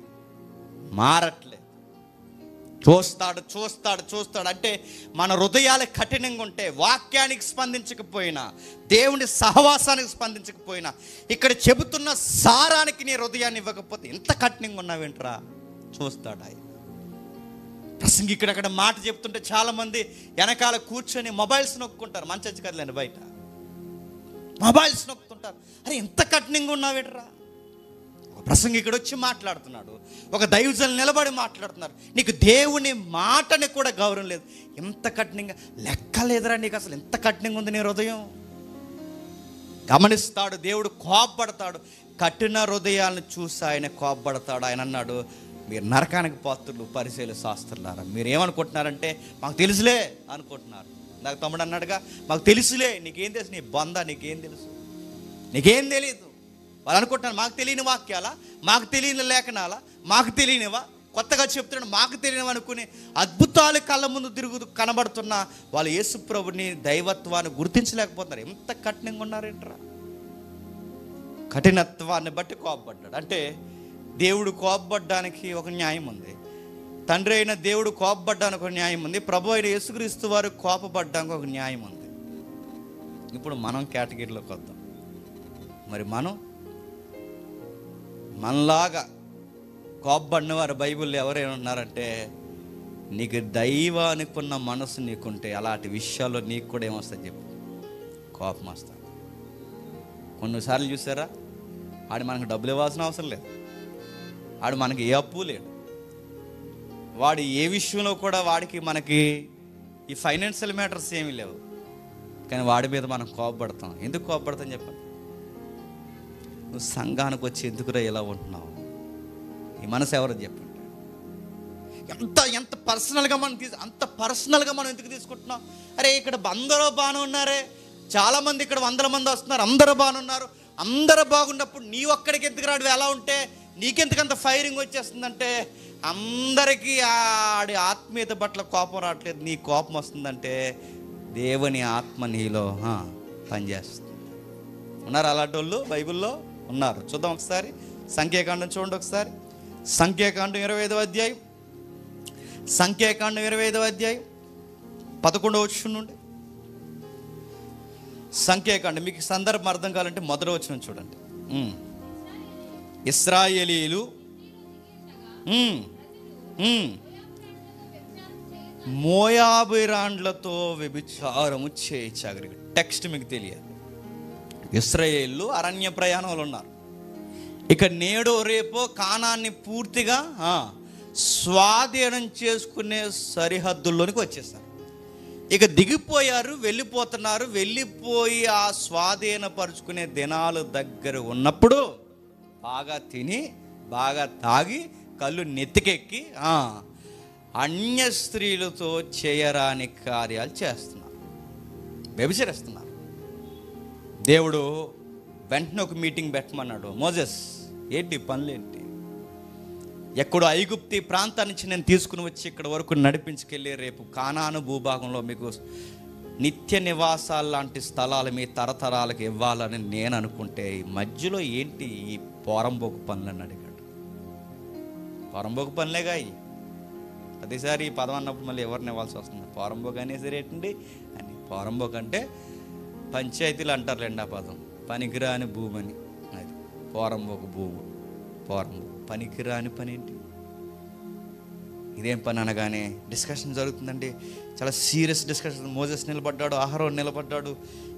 మారట్లేదు. చూస్తాడు అంటే మన హృదయాలు కఠినంగా ఉంటే, వాక్యానికి స్పందించకపోయినా, దేవుని సహవాసానికి స్పందించకపోయినా, ఇక్కడ చెబుతున్న సారానికి నీ హృదయాన్ని ఇవ్వకపోతే ఎంత కఠినంగా ఉన్నావేంట్రా, చూస్తాడు ఆయన. ప్రసంగి ఇక్కడక్కడ మాట చెప్తుంటే చాలామంది వెనకాల కూర్చొని మొబైల్స్ నొక్కుంటారు. మంచి కదలేండి, బయట మొబైల్స్ నొక్కుతుంటారు. అరే ఎంత కఠినంగా ఉన్నావేంట్రా. ప్రసంగి ఇక్కడ వచ్చి మాట్లాడుతున్నాడు, ఒక దైవజనులు నిలబడి మాట్లాడుతున్నారు. నీకు దేవుని మాటని కూడా గౌరవం లేదు. ఎంత కఠినంగా, లెక్కలేదురా నీకు అసలు ఎంత కఠినంగా ఉంది నీ హృదయం. గమనిస్తాడు దేవుడు, కోపపడతాడు. కఠిన హృదయాలను చూసి ఆయన కోపపడతాడు. ఆయన అన్నాడు, మీరు నరకానికి పాత్రులు పరిశీలి శాస్త్రులారా. మీరు ఏమనుకుంటున్నారంటే మాకు తెలుసులే అనుకుంటున్నారు. నాకు తమ్ముడు అన్నాడుగా, మాకు తెలుసులే. నీకేం తెలుసు, నీ బంధ నీకేం తెలుసు, నీకేం తెలియదు. వాళ్ళు అనుకుంటున్నారు మాకు తెలియని వాక్యాలా, మాకు తెలియని లేఖనాలా, మాకు తెలియనివా, కొత్తగా చెప్తున్నాడు మాకు తెలియనివి అనుకుని అద్భుతాలు కళ్ళ ముందు కనబడుతున్న వాళ్ళు యేసు ప్రభుని దైవత్వాన్ని గుర్తించలేకపోతున్నారు. ఎంత కఠినంగా ఉన్నారేంట్రా. కఠినత్వాన్ని బట్టి కోపపడ్డాడు. అంటే దేవుడు కోపపడ్డానికి ఒక న్యాయం ఉంది, తండ్రి అయిన దేవుడు కోపపడ్డానికి ఒక న్యాయం ఉంది, ప్రభు అయిన యేసుక్రీస్తు వారు కోపపడ్డానికి ఒక న్యాయం ఉంది. ఇప్పుడు మనం కేటగిరీలోకి వద్దాం. మరి మనలాగా కోపపడిన వారు బైబిల్లో ఎవరైనా ఉన్నారంటే, నీకు దైవానికి ఉన్న మనసు నీకుంటే అలాంటి విషయాల్లో నీకు కూడా ఏమొస్తుంది చెప్పు, కోపం వస్తుంది. కొన్నిసార్లు చూసారా, ఆడు మనకు డబ్బులు ఇవ్వాల్సిన అవసరం లేదు, ఆడు మనకి ఏ అప్పు లేడు, వాడు ఏ విషయంలో కూడా వాడికి మనకి ఈ ఫైనాన్షియల్ మ్యాటర్స్ ఏమీ లేవు, కానీ వాడి మీద మనం కోపపడతాం. ఎందుకు కోపపడతాం చెప్పండి. నువ్వు సంఘానికి వచ్చి ఎందుకురా ఇలా ఉంటున్నావు, ఈ మనసు ఎవరు చెప్పండి. ఎంత పర్సనల్గా అంత పర్సనల్గా మనం ఎందుకు తీసుకుంటున్నాం. అరే ఇక్కడ అందరూ బాగానే ఉన్నారే, చాలామంది ఇక్కడ 100 మంది వస్తున్నారు, అందరూ బాగానే ఉన్నారు, అందరూ బాగున్నప్పుడు నీ ఒక్కడికి ఎందుకు రాడు ఎలా ఉంటే నీకెందుకంత ఫైరింగ్ వచ్చేస్తుందంటే, అందరికీ ఆడి ఆత్మీయత పట్ల కోపం రావట్లేదు, నీ కోపం వస్తుందంటే దేవుని ఆత్మ నీలో పనిచేస్తుంది. ఉన్నారు అలాంటి వాళ్ళు బైబిల్లో ఉన్నారు. చూద్దాం ఒకసారి, సంఖ్యాకాండం చూడండి ఒకసారి. సంఖ్యాకాండం 25వ అధ్యాయం, సంఖ్యాకాండం 25వ అధ్యాయం 11వ వచనం నుండి. సంఖ్యాకాండం మీకు సందర్భం అర్థం కావాలంటే మొదటి వచనం చూడండి. ఇశ్రాయేలీయులు మోయాబీరాండ్లతో వ్యభిచారము చేయచాగరి. టెక్స్ట్ మీకు తెలియాలి. ఇశ్రాయేలు అరణ్య ప్రయాణంలో ఉన్నారు. ఇక నేడో రేపో కానాన్ని పూర్తిగా స్వాధీనం చేసుకునే సరిహద్దుల్లోనికి వచ్చేసారు. ఇక దిగిపోయారు, వెళ్ళిపోతున్నారు. వెళ్ళిపోయి ఆ స్వాధీనపరుచుకునే దినాలు దగ్గర ఉన్నప్పుడు బాగా తిని బాగా తాగి కళ్ళు నెత్తికెక్కి అన్య స్త్రీలతో చేయరాని కార్యాలు చేస్తున్నారు, వ్యభిచరిస్తున్నారు. దేవుడు వెంటనే ఒక మీటింగ్ పెట్టమన్నాడు. మోజెస్ ఏంటి పనులేంటి, ఎక్కడో ఐగుప్తి ప్రాంతాన్ని నుంచి నేను తీసుకుని వచ్చి ఇక్కడ వరకు నడిపించుకెళ్ళి రేపు కానాను భూభాగంలో మీకు నిత్య నివాసాలు లాంటి స్థలాలు మీ తరతరాలకు ఇవ్వాలని నేను అనుకుంటే ఈ మధ్యలో ఏంటి ఈ పోరంబోకు పనులని అడిగాడు. పోరంబోకు పనులేగా అయ్యి ప్రతిసారి ఈ పదం అన్నప్పుడు మళ్ళీ ఎవరిని ఇవ్వాల్సి వస్తుంది. పోరంబోకు అనేసి రేటండి అని. పోరంబోకు అంటే పంచాయతీలు అంటారులేండి ఆ పదం, పనికిరాని భూమి అని. అది పోరంబోకు భూమి. పోరంబోకు పనికిరాని పని ఏంటి, ఇదేం పని అనగానే డిస్కషన్ జరుగుతుందండి. చాలా సీరియస్ డిస్కషన్. మోసెస్ నిలబడ్డాడు, అహరోన్ నిలబడ్డాడు,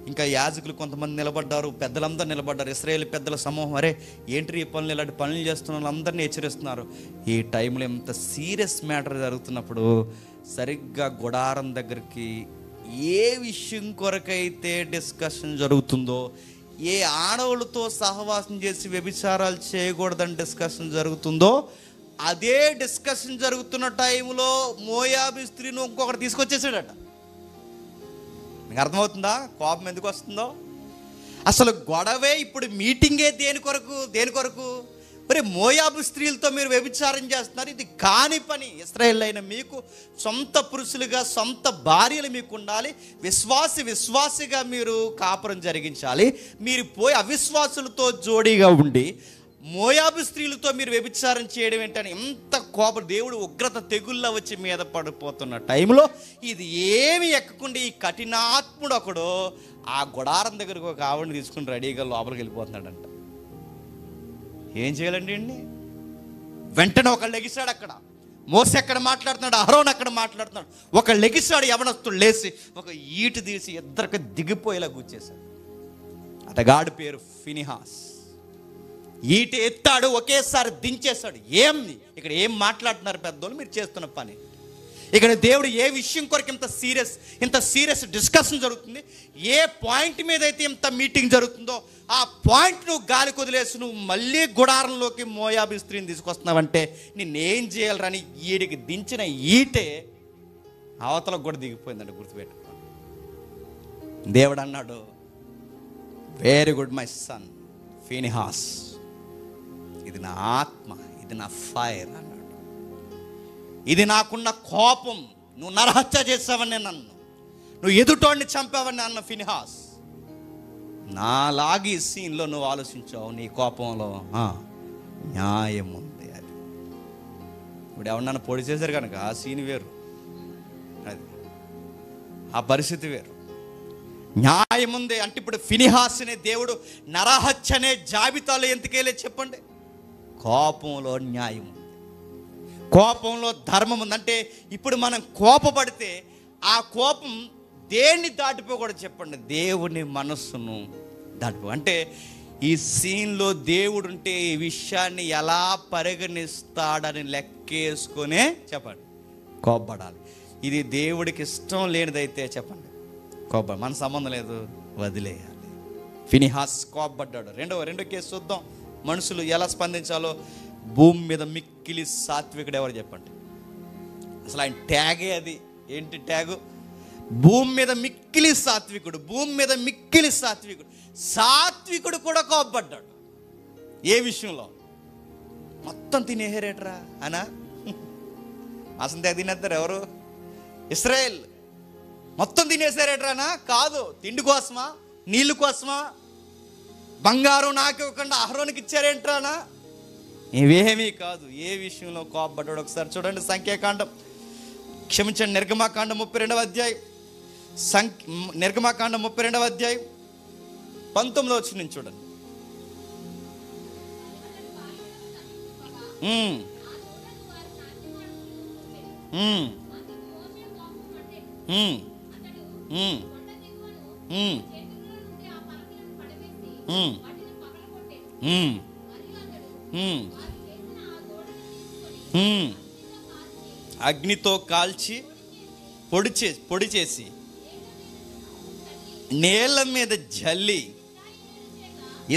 ఇంకా యాజకులు కొంతమంది నిలబడ్డారు, పెద్దలందరూ నిలబడ్డారు. ఇశ్రాయేలు పెద్దల సమూహం, అరే ఏంటి ఈ పనులు, ఇలాంటి పనులు చేస్తున్న వాళ్ళందరినీ హెచ్చరిస్తున్నారు. ఈ టైంలో ఇంత సీరియస్ మ్యాటర్ జరుగుతున్నప్పుడు సరిగ్గా గుడారం దగ్గరికి ఏ విషయం కొరకైతే డిస్కషన్ జరుగుతుందో, ఏ ఆడవులతో సహవాసం చేసి వ్యభిచారాలు చేయకూడదని డిస్కషన్ జరుగుతుందో, అదే డిస్కషన్ జరుగుతున్న టైంలో మోయాబీ స్త్రీని ఇంకొకటి తీసుకొచ్చేసాడట. మీకు అర్థమవుతుందా కోపం ఎందుకు వస్తుందో? అసలు గొడవే ఇప్పుడు మీటింగే దేని కొరకు? మరి మోయాబు స్త్రీలతో మీరు వ్యభిచారం చేస్తున్నారు, ఇది కాని పని. ఇశ్రాయేల్ అయిన మీకు సొంత పురుషులుగా సొంత భార్యలు మీకు ఉండాలి, విశ్వాసిగా మీరు కాపురం జరిగించాలి. మీరు పోయి అవిశ్వాసులతో జోడీగా ఉండి మోయాబు స్త్రీలతో మీరు వ్యభిచారం చేయడం ఏంటని ఎంత కోపం. దేవుడు ఉగ్రత తెగుళ్ళ వచ్చి మీద పడిపోతున్న టైంలో ఇది ఏమి ఎక్కకుండా ఈ కఠినాత్ముడు ఒకడు ఆ గుడారం దగ్గరకు ఒక ఆవిడని తీసుకుని రెడీగా లోపలికి వెళ్ళిపోతున్నాడంట. ఏం చేయాలండి అండి? వెంటనే ఒకళ్ళు లెగిస్తాడు. అక్కడ మోసే అక్కడ మాట్లాడుతున్నాడు, అహరోన్ అక్కడ మాట్లాడుతున్నాడు. ఒకళ్ళు లెగిస్తాడు, యవనస్తుడు లేచి ఒక ఈటు తీసి ఇద్దరికి దిగిపోయేలా కూర్చేశాడు. అతగాడి పేరు ఫినిహాస్. ఈట ఎత్తాడు, ఒకేసారి దించేశాడు. ఇక్కడ ఏం మాట్లాడుతున్నారు పెద్దోళ్ళు? మీరు చేస్తున్న పని. ఇక్కడ దేవుడు ఏ విషయం కొరకు ఇంత సీరియస్ డిస్కషన్ జరుగుతుంది, ఏ పాయింట్ మీద అయితే ఇంత మీటింగ్ జరుగుతుందో ఆ పాయింట్ నువ్వు గాలి కొదిలేసి నువ్వు మళ్ళీ గుడారంలోకి మోయాబీ స్త్రీని తీసుకొస్తున్నావంటే నిన్నేం చేయాలని ఈడికి దించిన ఈటే అవతలకు కూడా దిగిపోయిందండి. గుర్తుపెట్టుకో. దేవుడు అన్నాడు, very good my son Phinehas, ఇది నా ఆత్మ, ఇది నా ఫైర్ అన్నాడు. ఇది నాకున్న కోపం. నువ్వు నరహత్య చేసావని నన్ను, నువ్వు ఎదుటోడిని చంపావని అన్న ఫినిహాస్, నాలాగి సీన్లో నువ్వు ఆలోచించావు. నీ కోపంలో న్యాయం ఉంది. అది ఇప్పుడు ఎవరన్నా పొడి చేశారు కనుక ఆ సీన్ వేరు, అది ఆ పరిస్థితి వేరు. న్యాయం ఉంది అంటే ఇప్పుడు ఫినిహాస్ అనే దేవుడు నరహత్య అనే జాబితాలో ఎందుకేలే చెప్పండి? కోపంలో న్యాయం ఉంది, కోపంలో ధర్మం ఉంది. అంటే ఇప్పుడు మనం కోపపడితే ఆ కోపం దేన్ని దాటిపోకూడదు చెప్పండి? దేవుని మనస్సును దాటిపో. అంటే ఈ సీన్లో దేవుడు ఉంటే ఈ విషయాన్ని ఎలా పరిగణిస్తాడని లెక్కేసుకొనే చెప్పండి కోపపడాలి. ఇది దేవుడికి ఇష్టం లేనిదైతే చెప్పండి కోప, మన సంబంధం లేదు, వదిలేయాలి. ఫినిహాస్ కోపపడ్డాడు. రెండో కేసు చూద్దాం, మనుషులు ఎలా స్పందించాలో. భూమి మీద మిక్కిలి సాత్వికుడు ఎవరు చెప్పండి? అసలు ఆయన ట్యాగే అది. ఏంటి ట్యాగు? భూమి మీద మిక్కిలి సాత్వికుడు. భూమి మీద మిక్కిలి సాత్వికుడు. సాత్వికుడు కూడా కోపపడ్డాడు. ఏ విషయంలో? మొత్తం తినేహరేట్రా అనా? అసలు తినేస్తారు ఎవరు? ఇశ్రాయేల్ మొత్తం తినేసారేట్రానా? కాదు. తిండి కోసమా, నీళ్ళు కోసమా, బంగారం నాకు ఇవ్వకుండా అహరోనికి ఇచ్చారేంట్రానా? ఇవేమీ కాదు. ఏ విషయంలో కోపడ్డాడు ఒకసారి చూడండి. నిర్గమాకాండం 32వ అధ్యాయం. నిర్గమాకాండం 32వ అధ్యాయం 19వ వచనం చూడండి. అగ్నితో కాల్చి పొడి చేసి నేల మీద జల్లి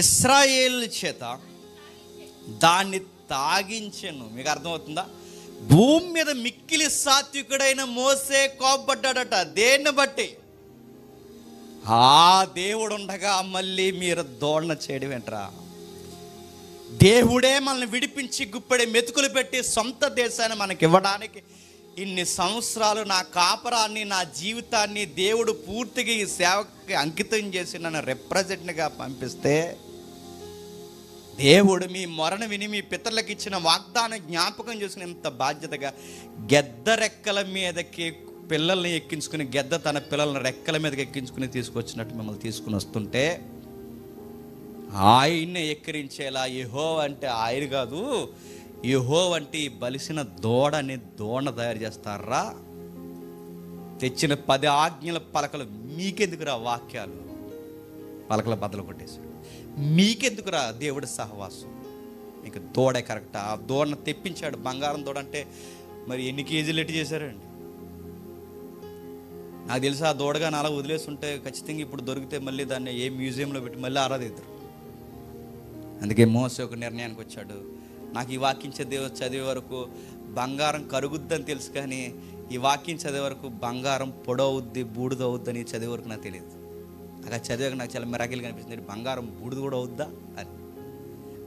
ఇశ్రాయేలు చేత దాన్ని తాగించెను. మీకు అర్థమవుతుందా? భూమి మీద మిక్కిలి సాత్వికుడైన మోసే కోపడ్డాడట. దేన్ని బట్టి? ఆ దేవుడు ఉండగా మళ్ళీ మీరు దోళన చేయడం ఏంట్రా? దేవుడే మనల్ని విడిపించి గుప్పెడి మెతుకులు పెట్టి సొంత దేశాన్ని మనకి ఇవ్వడానికి ఇన్ని సంవత్సరాలు నా కాపరాన్ని, నా జీవితాన్ని దేవుడు పూర్తిగా ఈ సేవకి అంకితం చేసి నన్ను రిప్రజెంట్గా పంపిస్తే, దేవుడు మీ మొరను విని మీ పితరులకు ఇచ్చిన వాగ్దానం జ్ఞాపకం చేసుకుని ఎంత బాధ్యతగా గెద్ద రెక్కల మీదకి పిల్లల్ని ఎక్కించుకుని, గెద్ద తన పిల్లల్ని రెక్కల మీదకి ఎక్కించుకుని తీసుకొచ్చినట్టు మిమ్మల్ని తీసుకుని వస్తుంటే ఆయన్నే ఎక్కిరించేలా యెహోవా అంటే ఆయన కాదు, యెహోవా వంటి బలిసిన దూడని తయారు చేస్తారా? తెచ్చిన 10 ఆజ్ఞల పలకలు మీకెందుకురా? వాక్యాలు పలకల బద్దలు కొట్టేశాడు. మీకెందుకురా దేవుడి సహవాసం? మీకు దూడే కరెక్టా? ఆ దూడను తెప్పించాడు. బంగారం దూడ అంటే మరి ఎన్ని కేజీలు ఎట్టి చేశారండి? నాకు తెలిసి ఆ దూడగా అలా వదిలేసి ఉంటే ఖచ్చితంగా ఇప్పుడు దొరికితే మళ్ళీ దాన్ని ఏ మ్యూజియంలో పెట్టి మళ్ళీ ఆరాధిద్దారు. అందుకే మోసే ఒక నిర్ణయానికి వచ్చాడు. నాకు ఈ వాక్యం చదివే వరకు బంగారం కరుగుద్దని తెలుసు, కానీ ఈ వాక్యం చదివే వరకు బంగారం పొడవుద్ది, బూడిద అవుద్దని చదివే వరకు నాకు తెలియదు. అలా చదివాక నాకు చాలా మిరాకిల్ కనిపిస్తుంది. బంగారం బూడిద కూడా అవుద్దా అని.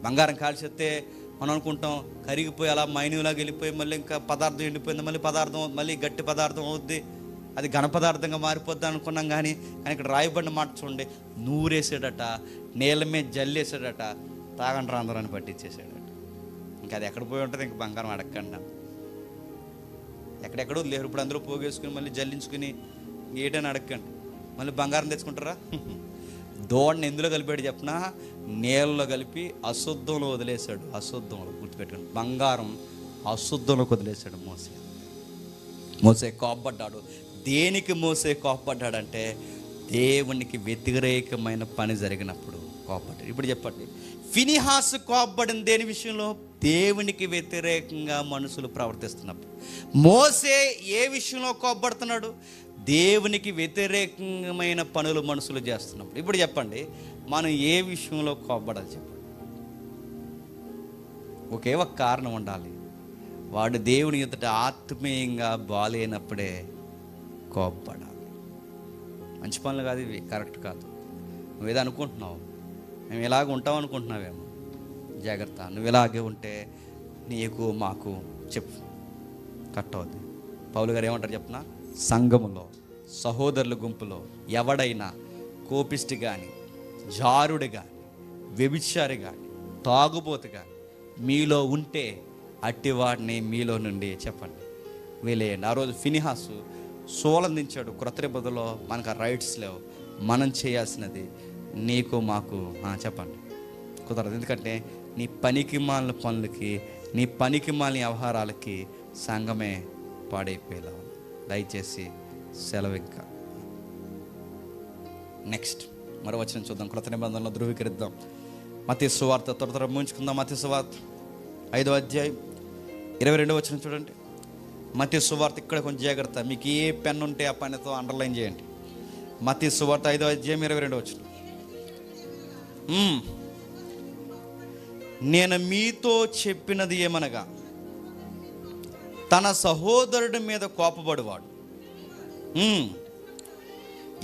బంగారం కాల్చేస్తే మనం అనుకుంటాం కరిగిపోయి అలా మైనులాగా వెళ్ళిపోయి మళ్ళీ ఇంకా పదార్థం ఎండిపోయింది, మళ్ళీ గట్టి పదార్థం అవుద్ది, అది ఘన పదార్థంగా మారిపోద్ది అనుకున్నాం. కానీ ఇక్కడ రాయబడిన మాట చూడండి, నూరేసాడట, నేల మీద జల్లేసాడట, తాగండి అందరాన్ని పట్టించేసాడట. ఇంకా అది ఎక్కడ పోయి ఉంటుంది? ఇంక బంగారం అడగకుండా ఎక్కడెక్కడో లేరు. ఇప్పుడు అందరూ పోగేసుకుని మళ్ళీ జల్లించుకుని ఏటని అడగండి, మళ్ళీ బంగారం తెచ్చుకుంటారా? దూడని ఎందులో కలిపాడు చెప్పినా? నేలలో కలిపి అశుద్ధంలో వదిలేశాడు. అశుద్ధంలో గుర్తుపెట్టుకోండి, బంగారం అశుద్ధంలోకి వదిలేశాడు మోసే కోపడ్డాడు. దేనికి మోసే కోపడ్డాడంటే దేవునికి వ్యతిరేకమైన పని జరిగినప్పుడు కోపడ్డాడు. ఇప్పుడు చెప్పండి, ఫినిహాసు కోపపడిన దేని విషయంలో? దేవునికి వ్యతిరేకంగా మనుషులు ప్రవర్తిస్తున్నప్పుడు. మోసే ఏ విషయంలో కోపడుతున్నాడు? దేవునికి వ్యతిరేకమైన పనులు మనుషులు చేస్తున్నప్పుడు. ఇప్పుడు చెప్పండి, మనం ఏ విషయంలో కోపడాలి చెప్పండి? ఒకే ఒక కారణం ఉండాలి, వాడు దేవుని ఎదుట ఆత్మీయంగా బాలేనప్పుడే కోపడాలి. మంచి పనులు కాదు ఇవి, కరెక్ట్ కాదు. నువ్వేదో అనుకుంటున్నావు, మేము ఇలాగ ఉంటాం అనుకుంటున్నావేమో, జాగ్రత్త. నువ్వు ఇలాగే ఉంటే నీకు మాకు చెప్పు కట్ అవుద్ది. పౌలు గారు ఏమంటారు చెప్పిన? సంఘములో సహోదరుల గుంపులో ఎవడైనా కోపిష్టి కానీ, జారుడు కానీ, వ్యభిచారి కానీ, తాగుబోతు కానీ మీలో ఉంటే అట్టివాడిని మీలో నుండి చెప్పండి వేలేయండి. ఆ రోజు ఫినిహాసు సోలందించాడు. క్రొత్త నిబంధనలో మనకు ఆ రైట్స్ లేవు. మనం చేయాల్సినది నీకు మాకు చెప్పండి కుదరదు. ఎందుకంటే నీ పనికి మాలిన పనులకి, నీ పనికి మాలిన వ్యవహారాలకి సంఘమే పాడైపోయేలా. దయచేసి సెలవు. ఇంకా నెక్స్ట్ మరో వచనం చూద్దాం. క్రొత్త నిబంధనలో ధృవీకరిద్దాం. మత్తయి సువార్త త్వర ముగించుకుందాం. మత్తయి సువార్త 5వ అధ్యాయం 22వ వచనం చూడండి. మత్తయి సువార్త ఇక్కడ కొంచెం జాగ్రత్త. మీకు ఏ పెన్ ఉంటే ఆ పెన్నుతో అండర్లైన్ చేయండి. మత్తయి సువార్త 5వ అధ్యాయం 22వ వచనం. నేను మీతో చెప్పినది ఏమనగా, తన సహోదరుడి మీద కోపపడువాడు.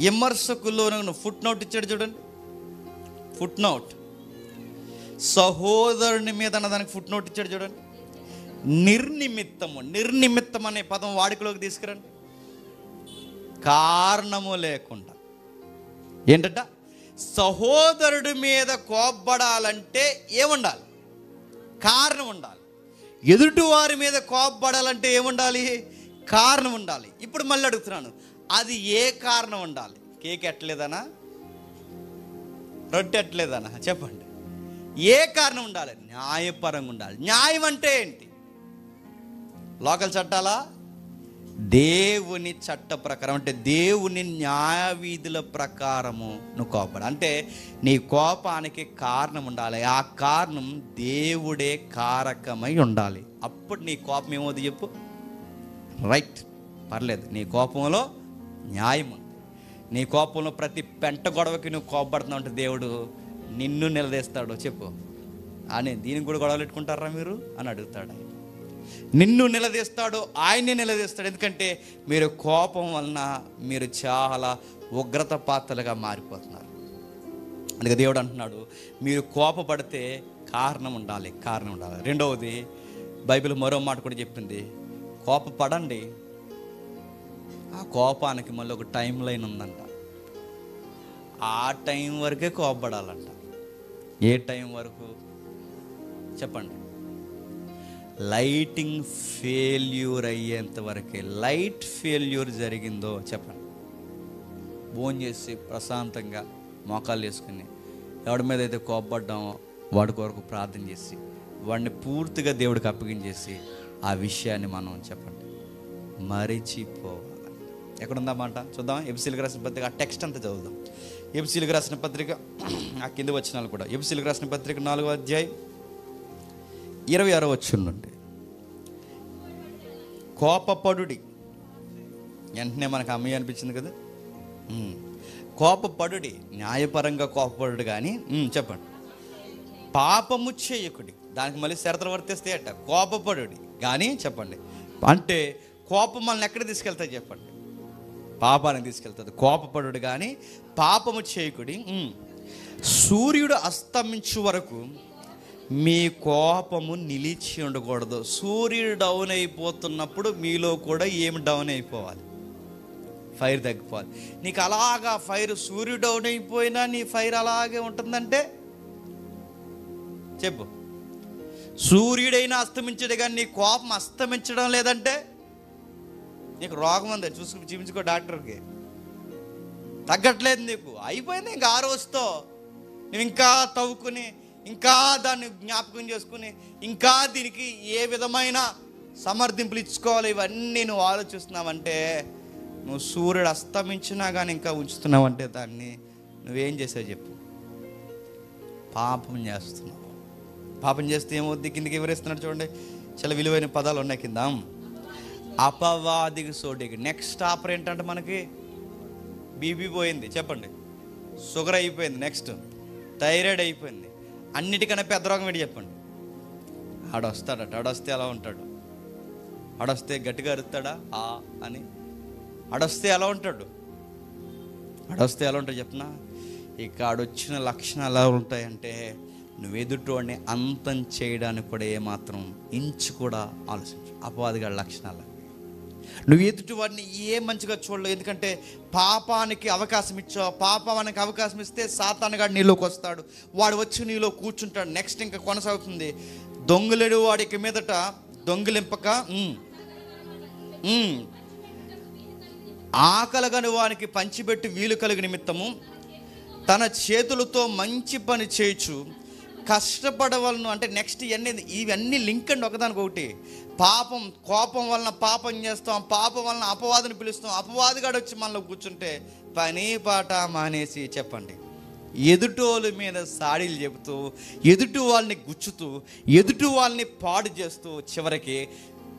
విమర్శకుల్లో ఫుట్ నోట్ ఇచ్చాడు చూడండి. ఫుట్ నోట్, సహోదరుని మీద అన్నదానికి ఫుట్ నోట్ ఇచ్చాడు చూడండి. నిర్నిమిత్తం అనే పదం వాడుకలోకి తీసుకురండి. కారణము లేకుండా. ఏంటంట? సహోదరుడి మీద కోపడాలంటే ఏముండాలి? కారణం ఉండాలి. ఎదుటి వారి మీద కోపడాలంటే ఏముండాలి? కారణం ఉండాలి. ఇప్పుడు మళ్ళీ అడుగుతున్నాను, అది ఏ కారణం ఉండాలి? కేక్ ఎట్టలేదనా? రొట్టె ఎట్టలేదనా? చెప్పండి, ఏ కారణం ఉండాలి? న్యాయపరంగా ఉండాలి. న్యాయం అంటే ఏంటి? లోకల్ చట్టాలా? దేవుని చట్ట ప్రకారం, అంటే దేవుని న్యాయ వీధుల ప్రకారము నువ్వు కోపడు. అంటే నీ కోపానికి కారణం ఉండాలి. ఆ కారణం దేవుడే కారకమై ఉండాలి. అప్పుడు నీ కోపం ఏమవుతుంది చెప్పు? రైట్, పర్లేదు. నీ కోపంలో న్యాయం ఉంది. నీ కోపంలో ప్రతి పెంట గొడవకి నువ్వు కోపడుతున్నావు అంటే దేవుడు నిన్ను నిలదీస్తాడు. చెప్పు, అని దీనికి కూడా గొడవలు పెట్టుకుంటారా మీరు అని అడుగుతాడు. ఆయన నిన్ను నిలదీస్తాడు, ఆయన్ని నిలదీస్తాడు. ఎందుకంటే మీరు కోపం వలన మీరు చాలా ఉగ్రత పాత్రలుగా మారిపోతున్నారు. అందుకే దేవుడు అంటున్నాడు, మీరు కోపపడితే కారణం ఉండాలి. రెండవది, బైబిల్ మరో మాట కూడా చెప్పింది, కోపపడండి. ఆ కోపానికి మళ్ళీ ఒక టైం లైన్ ఉందంట. ఆ టైం వరకే కోపపడాలంట. ఏ టైం వరకు చెప్పండి? లైటింగ్ ఫెయిల్యూర్ అయ్యేంత వరకే. లైట్ ఫెయిల్యూర్ జరిగిందో చెప్పండి, భోజనం చేసి ప్రశాంతంగా మోకాలు వేసుకుని ఎవడి మీద అయితే కోపపడ్డామో వాడి కొరకు ప్రార్థన చేసి వాడిని పూర్తిగా దేవుడికి అప్పగించేసి ఆ విషయాన్ని మనం చెప్పండి మరిచిపోవాలి. ఎక్కడుందా మాట చూద్దాం. ఎఫెసీయులకు రాసిన పత్రిక ఆ టెక్స్ట్ అంతా చదువుదాం. ఎఫెసీయులకు రాసిన పత్రిక ఆ కింద వచనాలు కూడా. ఎఫెసీయులకు రాసిన పత్రిక 4వ అధ్యాయం 26వ వచనం నుండి కోపపడుడి. వెంటనే మనకు అమ్మాయి అనిపించింది కదా. కోపపడుడి, న్యాయపరంగా కోపపడుడు కానీ చెప్పండి పాపము చేయకుడి. దానికి మళ్ళీ షరతులు వర్తిస్తే అట కోపపడుడి కానీ చెప్పండి. అంటే కోపం మనల్ని ఎక్కడ తీసుకెళ్తాయి చెప్పండి? పాపానికి తీసుకెళ్తుంది. కోపపడుడు కానీ పాపము చేయకుడి. సూర్యుడు అస్తమించు వరకు మీ కోపము నిలిచి ఉండకూడదు. సూర్యుడు డౌన్ అయిపోతున్నప్పుడు మీలో కూడా ఏమి డౌన్ అయిపోవాలి? ఫైర్ తగ్గిపోవాలి. నీకు అలాగా ఫైర్ సూర్యుడు డౌన్ అయిపోయినా నీ ఫైర్ అలాగే ఉంటుందంటే చెప్పు. సూర్యుడైనా అస్తమించడు కానీ నీ కోపం అస్తమించడం లేదంటే నీకు రోగం ఉంది, చూపించుకో డాక్టర్కి. తగ్గట్లేదు నీకు, అయిపోయింది. ఇంకా ఆ రోజుతో నువ్వు ఇంకా తవ్వుకుని ఇంకా దాన్ని జ్ఞాపకం చేసుకుని ఇంకా దీనికి ఏ విధమైన సమర్థింపులు ఇచ్చుకోవాలి ఇవన్నీ నువ్వు ఆలోచిస్తున్నావంటే నువ్వు సూర్యుడు అస్తమించినా కానీ ఇంకా ఉంచుతున్నావంటే దాన్ని నువ్వేం చేసావు చెప్పు? పాపం చేస్తున్నావు. పాపం చేస్తే ఏమవుద్ది? కిందకి వివరిస్తున్నాడు చూడండి. చాలా విలువైన పదాలు ఉన్నాయి కింద. అపవాదికి సోడికి. నెక్స్ట్ ఆఫర్ ఏంటంటే మనకి బీపీ పోయింది చెప్పండి, షుగర్ అయిపోయింది, నెక్స్ట్ థైరాయిడ్ అయిపోయింది. అన్నిటికన్నా పెద్ద రోగం ఏంటి చెప్పండి? ఆడొస్తాడట. ఆడొస్తే ఎలా ఉంటాడు? ఆడొస్తే గట్టిగా అరుస్తాడా అని? ఆడొస్తే ఎలా ఉంటాడు? ఆడొస్తే ఎలా ఉంటాడు చెప్పనా? ఇక ఆడొచ్చిన లక్షణాలు ఎలా ఉంటాయంటే నువ్వు ఎదుటివాడిని అంతం చేయడానికి కూడా ఏమాత్రం ఇంచు కూడా ఆలోచించు. అపవాదిగా లక్షణాలు. నువ్వు ఎదుటివాడిని ఏ మంచిగా చూడలేవు. ఎందుకంటే పాపానికి అవకాశం ఇచ్చావు. పాపానికి అవకాశం ఇస్తే సాతానుగాడు నీలోకి వస్తాడు. వాడు వచ్చి నీలో కూర్చుంటాడు. నెక్స్ట్ ఇంకా కొనసాగుతుంది. దొంగలేడు వాడికి మీదట దొంగిలింపక ఆకలిగని వానికి పంచిపెట్టి వీలు కలిగి నిమిత్తము తన చేతులతో మంచి పని చేయొచ్చు కష్టపడవలను. అంటే నెక్స్ట్ ఇవన్నీ లింక్ అండి ఒకదానికి. పాపం, కోపం వలన పాపం చేస్తాం, పాపం వలన అపవాదిని పిలుస్తాం. అపవాదిగాడు వచ్చి మనలో కూర్చుంటే పని పాట మానేసి చెప్పండి ఎదుటోళ్ళ మీద సాడీలు చెబుతూ, ఎదుటి వాళ్ళని గుచ్చుతూ, ఎదుటి వాళ్ళని పాడు చేస్తూ చివరికి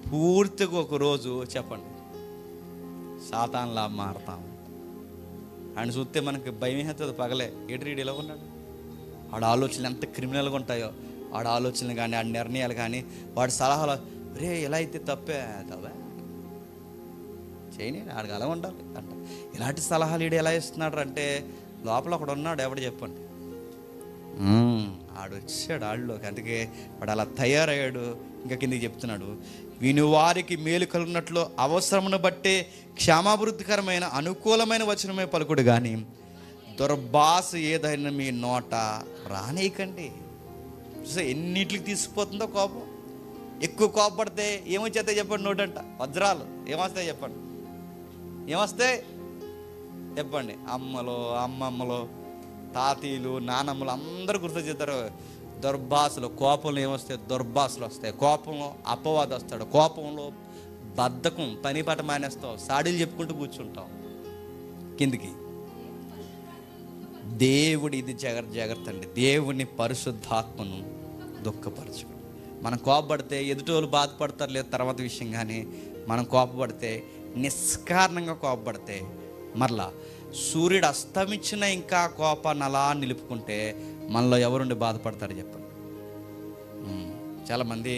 పూర్తిగా ఒకరోజు చెప్పండి సాతాన్లా మారతాం. ఆయన చూస్తే మనకి భయం అవుతుంది. పగలే ఏడు ఇలా ఉన్నాడు. వాడు ఆలోచనలు ఎంత క్రిమినల్గా ఉంటాయో, వాడు ఆలోచనలు కానీ వాడి నిర్ణయాలు కానీ వాడి సలహాలు, రే ఎలా అయితే తప్పే చేయని ఆడికి అలా ఉండాలి అంట. ఇలాంటి సలహాలు ఈడు ఎలా ఇస్తున్నాడు అంటే లోపల ఒకడు ఉన్నాడు. ఎవడు చెప్పండి? ఆడు వచ్చాడు ఆడిలోకి. అందుకే వాడు అలా తయారయ్యాడు. ఇంకా కిందకి చెప్తున్నాడు, విని వారికి మేలు కలుగునట్లు అవసరమును బట్టే క్షేమాభివృద్ధికరమైన అనుకూలమైన వచనమే పలుకుడు కానీ దుర్భాష ఏదైనా మీ నోట రానేయకండి. చూసా ఎన్నింటికి తీసుకుపోతుందో కోపం. ఎక్కువ కోపపడితే ఏమొచ్చేస్తాయి చెప్పండి? నోటంట వజ్రాలు ఏమొస్తాయి చెప్పండి? ఏమొస్తాయి చెప్పండి? అమ్మమ్మలు తాతీలు నానమ్మలు అందరూ గుర్తు చేస్తారు. దుర్భాషలు, కోపంలో ఏమొస్తాయి? దుర్భాషలు వస్తాయి. కోపంలో అపవాది వస్తాడు. కోపంలో బద్ధకం, పని పాట మానేస్తావు, సాడీలు చెప్పుకుంటూ కూర్చుంటావు. కిందికి దేవుడి ఇది జాగ్రత్త అండి. దేవుని పరిశుద్ధాత్మను దుఃఖపరచుకోండి. మనం కోపపడితే ఎదుటోళ్ళు బాధపడతారు లేదు తర్వాత విషయం. కానీ మనం కోపపడితే నిష్కారణంగా కోపపడితే మరలా సూర్యుడు అస్తమించిన ఇంకా కోపాన్ని అలా నిలుపుకుంటే మనలో ఎవరుండి బాధపడతారు చెప్పండి? చాలామంది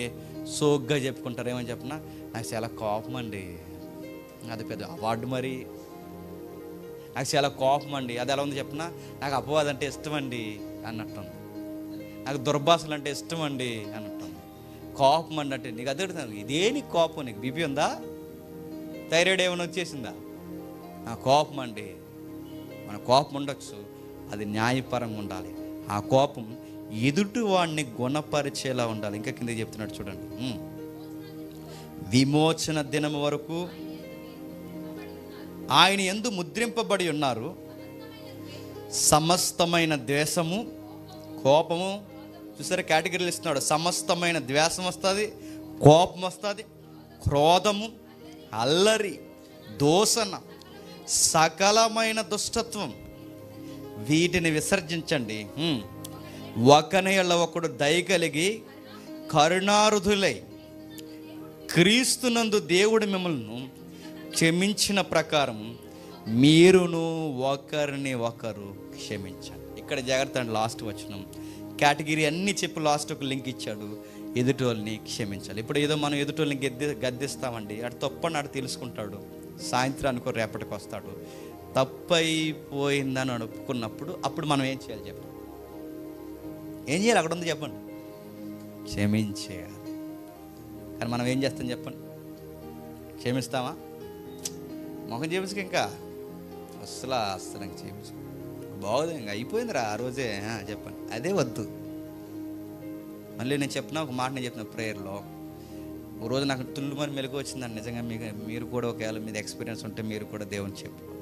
సోగ్గా చెప్పుకుంటారు. ఏమని చెప్పినా నాకు చాలా కోపం అండి, అది పెద్ద అవార్డు, మరి నాకు చాలా కోపం అండి. అది ఎలా ఉంది చెప్పినా నాకు అపవాదం అంటే ఇష్టం అండి అన్నట్టుంది. నాకు దుర్భాషలు అంటే ఇష్టం అండి అన్నట్టుంది. కోపం అండి అంటే నీకు అదే ఇదే నీకు కోపం. నీకు బీపీ ఉందా? థైరాయిడ్ ఏమైనా వచ్చేసిందా? నా కోపం అండి. మన కోపం ఉండొచ్చు, అది న్యాయపరంగా ఉండాలి. ఆ కోపం ఎదుటి వాడిని గుణపరిచేలా ఉండాలి. ఇంకా కింద చెప్తున్నాడు చూడండి, విమోచన దినం వరకు ఆయన యందు ముద్రింపబడి ఉన్నారు. సమస్తమైన ద్వేషము, కోపము, చూసారా కేటగిరీలు ఇస్తున్నాడు. సమస్తమైన ద్వేషం వస్తుంది, కోపం వస్తుంది, క్రోధము, అల్లరి, దూషణ, సకలమైన దుష్టత్వం, వీటిని విసర్జించండి. ఒకని యెడల ఒకడు దయ కలిగి కరుణారుధులై క్రీస్తునందు దేవుడు మిమ్మల్ని క్షమించిన ప్రకారం మీరును ఒకరిని ఒకరు క్షమించండి. ఇక్కడ జాగ్రత్త అండి, లాస్ట్ వచనం కేటగిరీ అన్నీ చెప్పి లాస్ట్ ఒక లింక్ ఇచ్చాడు. ఎదుటోళ్ళని క్షమించాలి. ఇప్పుడు ఏదో మనం ఎదుటోళ్ళని గద్దిస్తామండి, అటు తప్పని అటు తెలుసుకుంటాడు, సాయంత్రానికి రేపటికి వస్తాడు. తప్పైపోయిందని అనుకున్నప్పుడు అప్పుడు మనం ఏం చేయాలి చెప్పండి? ఏం చేయాలి? అక్కడ ఉంది చెప్పండి, క్షమించేయాలి. కానీ మనం ఏం చేస్తాం చెప్పండి? క్షమిస్తామా? మొహం చేపించుకు ఇంకా అస్సలు ఇంక చేపించు, బాగోదు, ఇంకా అయిపోయిందిరా ఆ రోజే చెప్పండి. అదే వద్దు. మళ్ళీ నేను ఒక మాట నేను చెప్పిన ప్రేయర్లో, ఒక రోజు నాకు తుల్లు మరి మెలుగు వచ్చిందండి. నిజంగా మీరు కూడా ఒకవేళ మీద ఎక్స్పీరియన్స్ ఉంటే మీరు కూడా దేవుని చెప్పుకోండి.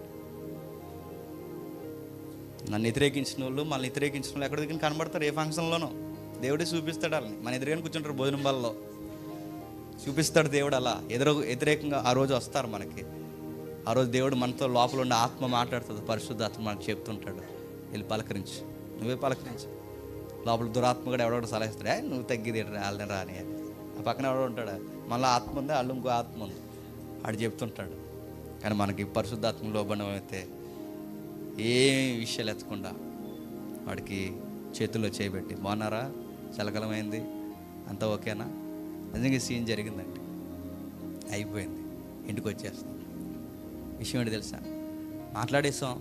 నన్ను వ్యతిరేకించిన వాళ్ళు ఎక్కడ దగ్గర కనబడతారు? ఏ ఫంక్షన్లోనో దేవుడే చూపిస్తాడు వాళ్ళని. మన ఎదురుగానే కూర్చుంటారు భోజనం బాల్లో, చూపిస్తాడు దేవుడు. అలా వ్యతిరేకంగా ఆ రోజు వస్తారు మనకి. ఆ రోజు దేవుడు మనతో లోపల ఉండే ఆత్మ మాట్లాడుతుంది, పరిశుద్ధ ఆత్మ మనకు చెప్తుంటాడు, వెళ్ళి పలకరించు, నువ్వే పలకరించు. లోపల దురాత్మ కూడా ఎవడో సలహిస్తాడు, నువ్వు తగ్గిది వాళ్ళని రాని. ఆ పక్కన ఎవడో ఉంటాడు, మళ్ళీ ఆత్మ ఉంది, వాళ్ళు ఇంకో ఆత్మ ఉంది, ఆడు చెప్తుంటాడు. కానీ మనకి పరిశుద్ధాత్మ లోబడం అయితే ఏ విషయాలు ఎత్తకుండా వాడికి చేతుల్లో చేయబెట్టి, బాగున్నారా, చలకలమైంది, అంతా ఓకేనా? నిజంగా సీన్ జరిగిందండి, అయిపోయింది, ఇంటికి వచ్చేస్తాం. విషయం ఏంటి తెలుసా? మాట్లాడేసాం,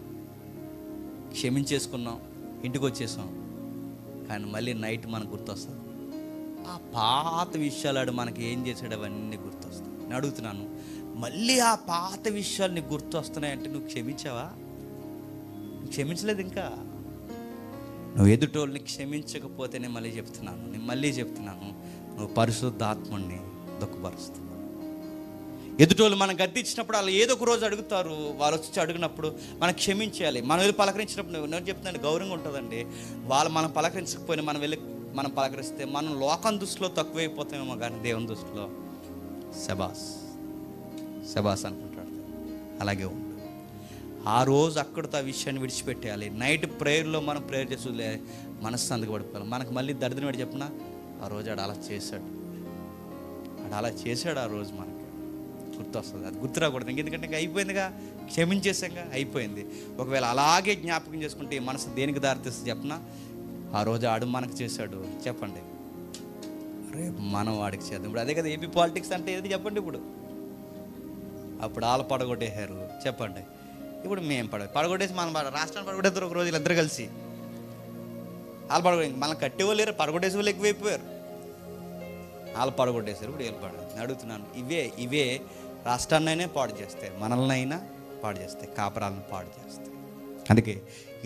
క్షమించేసుకున్నాం, ఇంటికి వచ్చేసాం. కానీ మళ్ళీ నైట్ మనకు గుర్తొస్తుంది ఆ పాత విషయాలు. మనకి ఏం చేశాడు అవన్నీ గుర్తొస్తాయి. నేను అడుగుతున్నాను, మళ్ళీ ఆ పాత విషయాలు నీకు గుర్తొస్తున్నాయంటే నువ్వు క్షమించావా? క్షమించలేదు. ఇంకా నువ్వు ఎదుటోళ్ళని క్షమించకపోతే నేను మళ్ళీ చెప్తున్నాను, నువ్వు పరిశుద్ధాత్మని దుఃఖపరుస్తున్నావు. ఎదుటోళ్ళు మనం గద్దించినప్పుడు వాళ్ళు ఏదో ఒక రోజు అడుగుతారు, వాళ్ళు వచ్చి అడిగినప్పుడు మనం క్షమించాలి. మనం వెళ్ళి పలకరించినప్పుడు నేను చెప్తున్నాను, గౌరవంగా ఉంటుందండి. వాళ్ళు మనం పలకరించకపోయినా మనం పలకరిస్తే మనం లోకం దృష్టిలో తక్కువైపోతామేమో, కానీ దేవుని దృష్టిలో శబాస్ అనుకుంటాడు. అలాగే ఉండు. ఆ రోజు అక్కడితో ఆ విషయాన్ని విడిచిపెట్టేయాలి. నైట్ ప్రేయర్లో మనం ప్రేయర్ చేసి మనశ్శాంతికి పడిపోవాలి. మనకు మళ్ళీ దరిద్రం ఏంటి చెప్పినా, ఆ రోజు ఆడు అలా చేశాడు, ఆ రోజు మనకి గుర్తొస్తుంది. అది గుర్తు రాకూడదు. ఎందుకంటే ఇంకా అయిపోయిందిగా, క్షమించేసాక అయిపోయింది. ఒకవేళ అలాగే జ్ఞాపకం చేసుకుంటే ఈ మనసు దేనికి దారితీస్తుంది చెప్పనా? ఆ రోజు ఆడు మనకు చేశాడు, చెప్పండి, రేపు మనం వాడికి చేద్దాం. ఇప్పుడు అదే కదా ఏపీ పాలిటిక్స్ అంటే ఏది చెప్పండి? అప్పుడు వాళ్ళు పడగొట్టేశారు, చెప్పండి. ఇప్పుడు మేము పడగొట్టేసి మనం రాష్ట్రాన్ని పడగొట్టేస్తారు ఒక రోజు ఇద్దరు కలిసి. వాళ్ళు పడగొట్టే మనం కట్టేవాళ్ళు లేరు, పడగొట్టేసే వాళ్ళు ఎక్కువైపోయారు. వాళ్ళు పడగొట్టేశారు, ఇప్పుడు వీళ్ళు పడగొట్టారు. అడుగుతున్నాను, ఇవే రాష్ట్రాన్నైనా పాడు చేస్తాయి, మనల్నైనా పాడు చేస్తాయి, కాపురాలను పాడు చేస్తాయి. అందుకే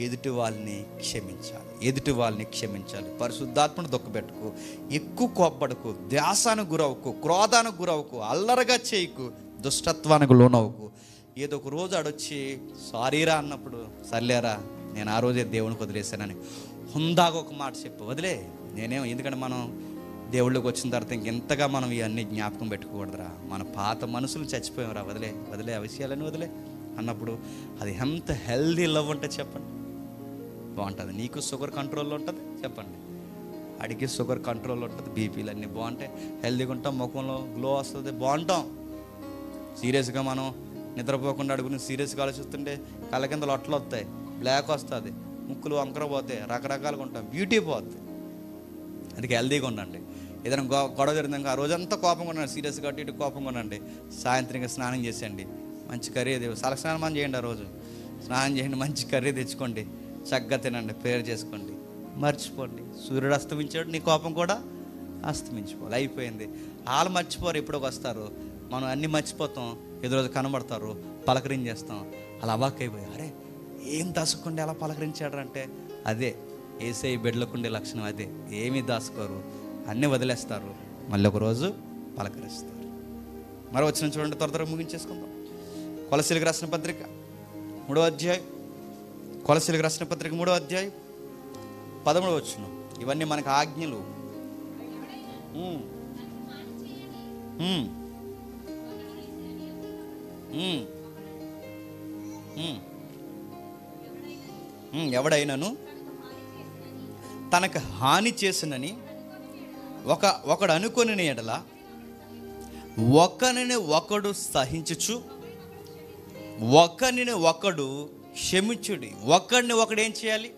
ఎదుటి వాళ్ళని క్షమించాలి. పరిశుద్ధాత్మను దుఃఖపెట్టుకు, ఎక్కువ కోప్పడకు, ధ్యాసానికి గురవుకు, క్రోధానికి గురవుకు, అల్లరగా చేయకు, దుష్టత్వానికి లోనవుకు. ఏదో ఒక రోజు ఆడొచ్చి సారీరా అన్నప్పుడు, సర్లేరా నేను ఆ రోజే దేవునికి వదిలేశానని హుందాగా ఒక మాట చెప్పు, వదిలే. ఎందుకంటే మనం దేవుళ్ళకి వచ్చిన తర్వాత ఇంకెంతగా మనం ఇవన్నీ జ్ఞాపకం పెట్టుకోకూడదురా, మన పాత మనసులు చచ్చిపోయారా, వదిలే ఆ విషయాలని వదిలే అన్నప్పుడు అది ఎంత హెల్దీ లవ్ ఉంటుంది చెప్పండి? బాగుంటుంది. నీకు షుగర్ కంట్రోల్లో ఉంటుంది, చెప్పండి, అడిగి షుగర్ కంట్రోల్లో ఉంటుంది, బీపీలు అన్నీ బాగుంటాయి, హెల్దీగా ఉంటాం, ముఖంలో గ్లో వస్తుంది, బాగుంటాం. సీరియస్గా మనం నిద్రపోకుండా అడుగుని సీరియస్గా ఆలోచిస్తుంటే కళ్ళ కింద లొట్టలు వస్తాయి, బ్లాక్ వస్తుంది, ముక్కులు వంకర పోతాయి, రకరకాలుగా ఉంటాం, బ్యూటీ పోతుంది. అందుకే హెల్దీగా ఉండండి. ఏదైనా గొడవ జరిగింది ఆ రోజంతా కోపంగా ఉండండి, సీరియస్గా ఇటు కోపంగా ఉండండి. సాయంత్రంగా స్నానం చేసేయండి, మంచి కర్రీ స్నానం చేయండి. ఆ రోజు స్నానం చేయండి, మంచి కర్రీ తెచ్చుకోండి, చక్కగా తినండి, ప్రేయర్ చేసుకోండి, మర్చిపోండి. సూర్యుడు అస్తమించాడు, నీ కోపం కూడా అస్తమించిపోవాలి. అయిపోయింది. వాళ్ళు మర్చిపోరు, ఎప్పుడో వస్తారు, మనం అన్నీ మర్చిపోతాం. ఎదురోజు కనబడతారు, పలకరించేస్తాం. అలా అవాక్కైపోయి, అరే ఏం దాచుకోండి అలా పలకరించాడంటే అదే యేసయ్య బిడ్డలకుండే లక్షణం. అదే ఏమీ దాచుకోరు, అన్నీ వదిలేస్తారు, మళ్ళీ ఒకరోజు పలకరిస్తారు. మరో వచ్చిన చూడండి, త్వరగా ముగించేసుకుందాం. కొలసీలకు రాసిన పత్రిక 3వ అధ్యాయం 3వ అధ్యాయం 13వ వచనం. ఇవన్నీ మనకు ఆజ్ఞలు. ఉమ్, ఉమ్, ఉమ్, ఉమ్, ఎవడైనాను తనకు హాని చేసినని ఒకడు అనుకొని ఎడల ఒకరిని ఒకడు సహించుచు ఒకరిని ఒకడు క్షమించుడి. ఒకడిని ఒకడు ఏం చేయాలి?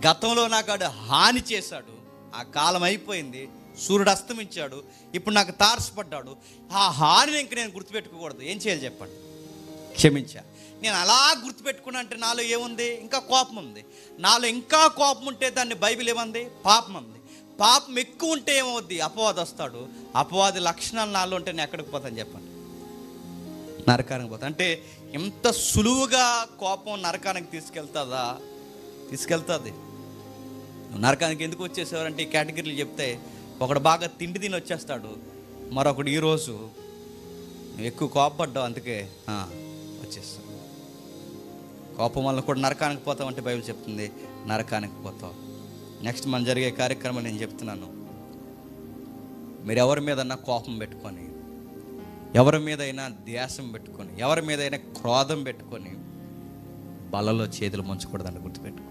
గతంలో నాకు హాని చేశాడు, ఆ కాలం అయిపోయింది, సూర్యుడు అస్తమించాడు, ఇప్పుడు నాకు తారసపడ్డాడు, ఆ హానిని ఇంక నేను గుర్తుపెట్టుకోకూడదు. ఏం చేయాలి చెప్పండి? క్షమించా. నేను అలా గుర్తుపెట్టుకున్నా అంటే నాలో ఏముంది? ఇంకా కోపం ఉంది. నాలో ఇంకా కోపం ఉంటే దాన్ని బైబిల్ ఏమంది? పాపం ఉంది. పాపం ఎక్కువ ఉంటే ఏమవుద్ది? అపవాది వస్తాడు. అపవాది లక్షణాలు నాలో ఉంటే నేను ఎక్కడికి పోతాను చెప్పండి? నరకానికి పోతా. అంటే ఎంత సులువుగా కోపం నరకానికి తీసుకెళ్తుందా? తీసుకెళ్తుంది. నరకానికి ఎందుకు వచ్చేసేవారంటే ఈ కేటగిరీలు చెప్తే, ఒకడు బాగా తిండి తిని వచ్చేస్తాడు, మరొకడు ఈరోజు నువ్వు ఎక్కువ కోపపడ్డావు అందుకే వచ్చేస్తావు. కోపం వల్ల కూడా నరకానికి పోతావు అంటే బైబిల్ చెప్తుంది, నరకానికి పోతావు. నెక్స్ట్ మనం జరిగే కార్యక్రమం నేను చెప్తున్నాను. మీరు ఎవరి మీదన్నా కోపం పెట్టుకొని, ఎవరి మీదైనా ద్వేషం పెట్టుకొని, ఎవరి మీదైనా క్రోధం పెట్టుకొని బలలో చేతులు ముంచకూడదండి, గుర్తుపెట్టుకో.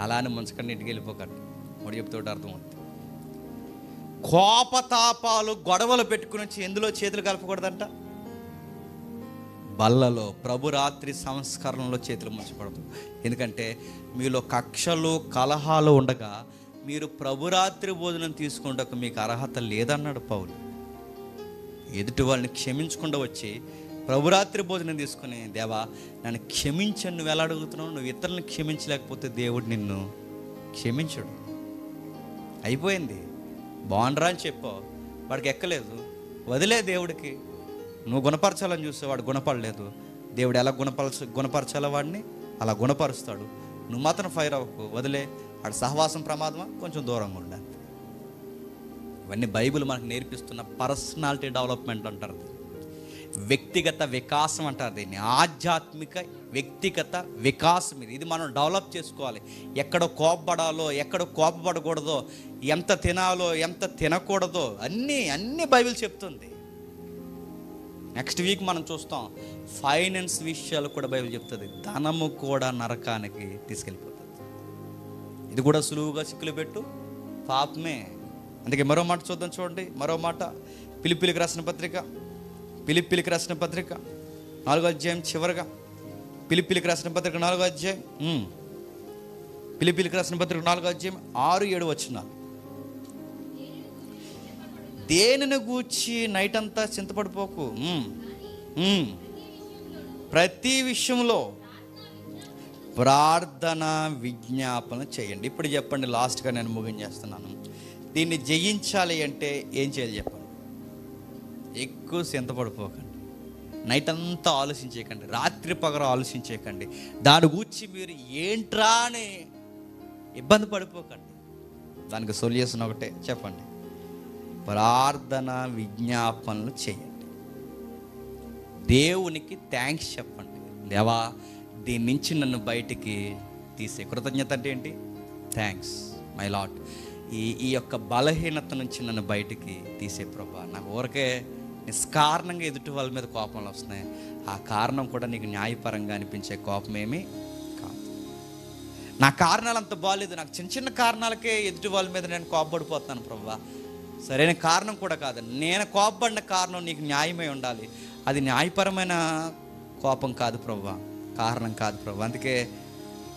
అలానే ముంచకండి, ఇంటికి వెళ్ళిపోకండి. ఒకటి చెప్తే అర్థమవుతుంది. కోపతాపాలు గొడవలు పెట్టుకుని వచ్చి ఎందులో చేతులు కలపకూడదంట? బల్లలో, ప్రభు రాత్రి సంస్కరణలో చేతులు ముంచకూడదు. ఎందుకంటే మీలో కక్షలు కలహాలు ఉండగా మీరు ప్రభురాత్రి భోజనం తీసుకుంటకు మీకు అర్హత లేదన్నాడు పౌలు. ఎదుటి వాళ్ళని క్షమించకుండా వచ్చి ప్రభురాత్రి భోజనం తీసుకుని, దేవా నన్ను క్షమించను నువ్వు ఎలా అడుగుతున్నావు? నువ్వు ఇతరులను క్షమించలేకపోతే దేవుడు నిన్ను క్షమించడు. అయిపోయింది, బాగుండరా అని చెప్పావు, వాడికి ఎక్కలేదు, వదిలే. దేవుడికి నువ్వు గుణపరచాలని చూస్తే వాడు గుణపడలేదు. దేవుడు ఎలా గుణపరచాలో వాడిని అలా గుణపరుస్తాడు. నువ్వు మాత్రం ఫైర్ అవ్వకు, వదిలే. వాడి సహవాసం ప్రమాదమా, కొంచెం దూరంగా ఉండాలి. ఇవన్నీ బైబిల్ మనకు నేర్పిస్తున్న పర్సనాలిటీ డెవలప్మెంట్ అంటారు, వ్యక్తిగత వికాసం అంటారు దీన్ని. ఆధ్యాత్మిక వ్యక్తిగత వికాసం ఇది మనం డెవలప్ చేసుకోవాలి. ఎక్కడ కోపపడాలో, ఎక్కడ కోపపడకూడదో, ఎంత తినాలో, ఎంత తినకూడదో అన్నీ బైబిల్ చెప్తుంది. నెక్స్ట్ వీక్ మనం చూస్తాం, ఫైనాన్స్ విషయాలు కూడా బైబిల్ చెప్తుంది. ధనము కూడా నరకానికి తీసుకెళ్ళిపోతుంది. ఇది కూడా సులువుగా చిక్కులు పెట్టు పాపమే. అందుకే మరో మాట చూద్దాం, చూడండి మరో మాట. ఫిలిప్పీలకు రాసిన పత్రిక 4వ అధ్యాయం చివరగా, ఫిలిప్పీలకు రాసిన పత్రిక 4వ అధ్యాయం, ఫిలిప్పీలకు రాసిన పత్రిక 4వ అధ్యాయం 6-7 వచనాలు. దేనిని గూర్చి నైట్ అంతా చింతపడిపోకు, ప్రతి విషయంలో ప్రార్థన విజ్ఞాపన చేయండి. ఇప్పుడు చెప్పండి, లాస్ట్గా నేను ముగించేస్తున్నాను. దీన్ని జయించాలి అంటే ఏం చేయాలి చెప్పండి? ఎక్కువ చింతపడిపోకండి, నైట్ అంతా ఆలోచించేయకండి, రాత్రి పగలు ఆలోచించేయకండి, దాని గురించి మీరు ఏంట్రా అని ఇబ్బంది పడిపోకండి. దానికి సొల్యూషన్ ఒకటే చెప్పండి, ప్రార్థన విజ్ఞాపనలు చేయండి. దేవునికి థ్యాంక్స్ చెప్పండి. దేవా దీని నుంచి నన్ను బయటికి తీసే. కృతజ్ఞత అంటే ఏంటి? థ్యాంక్స్ మై లార్డ్, ఈ యొక్క బలహీనత నుంచి నన్ను బయటికి తీసే ప్రభా. నాకు ఊరికే నిష్కారణంగా ఎదుటి వాళ్ళ మీద కోపంలో వస్తున్నాయి, ఆ కారణం కూడా నీకు న్యాయపరంగా అనిపించే కోపమేమీ కాదు. నా కారణాలు అంత బాగాలేదు, నాకు చిన్న చిన్న కారణాలకే ఎదుటి వాళ్ళ మీద నేను కోపపడిపోతున్నాను ప్రభా. సరైన కారణం కూడా కాదు, నేను కోపపడిన కారణం నీకు న్యాయమై ఉండాలి, అది న్యాయపరమైన కోపం కాదు ప్రభా, కారణం కాదు ప్రభా. అందుకే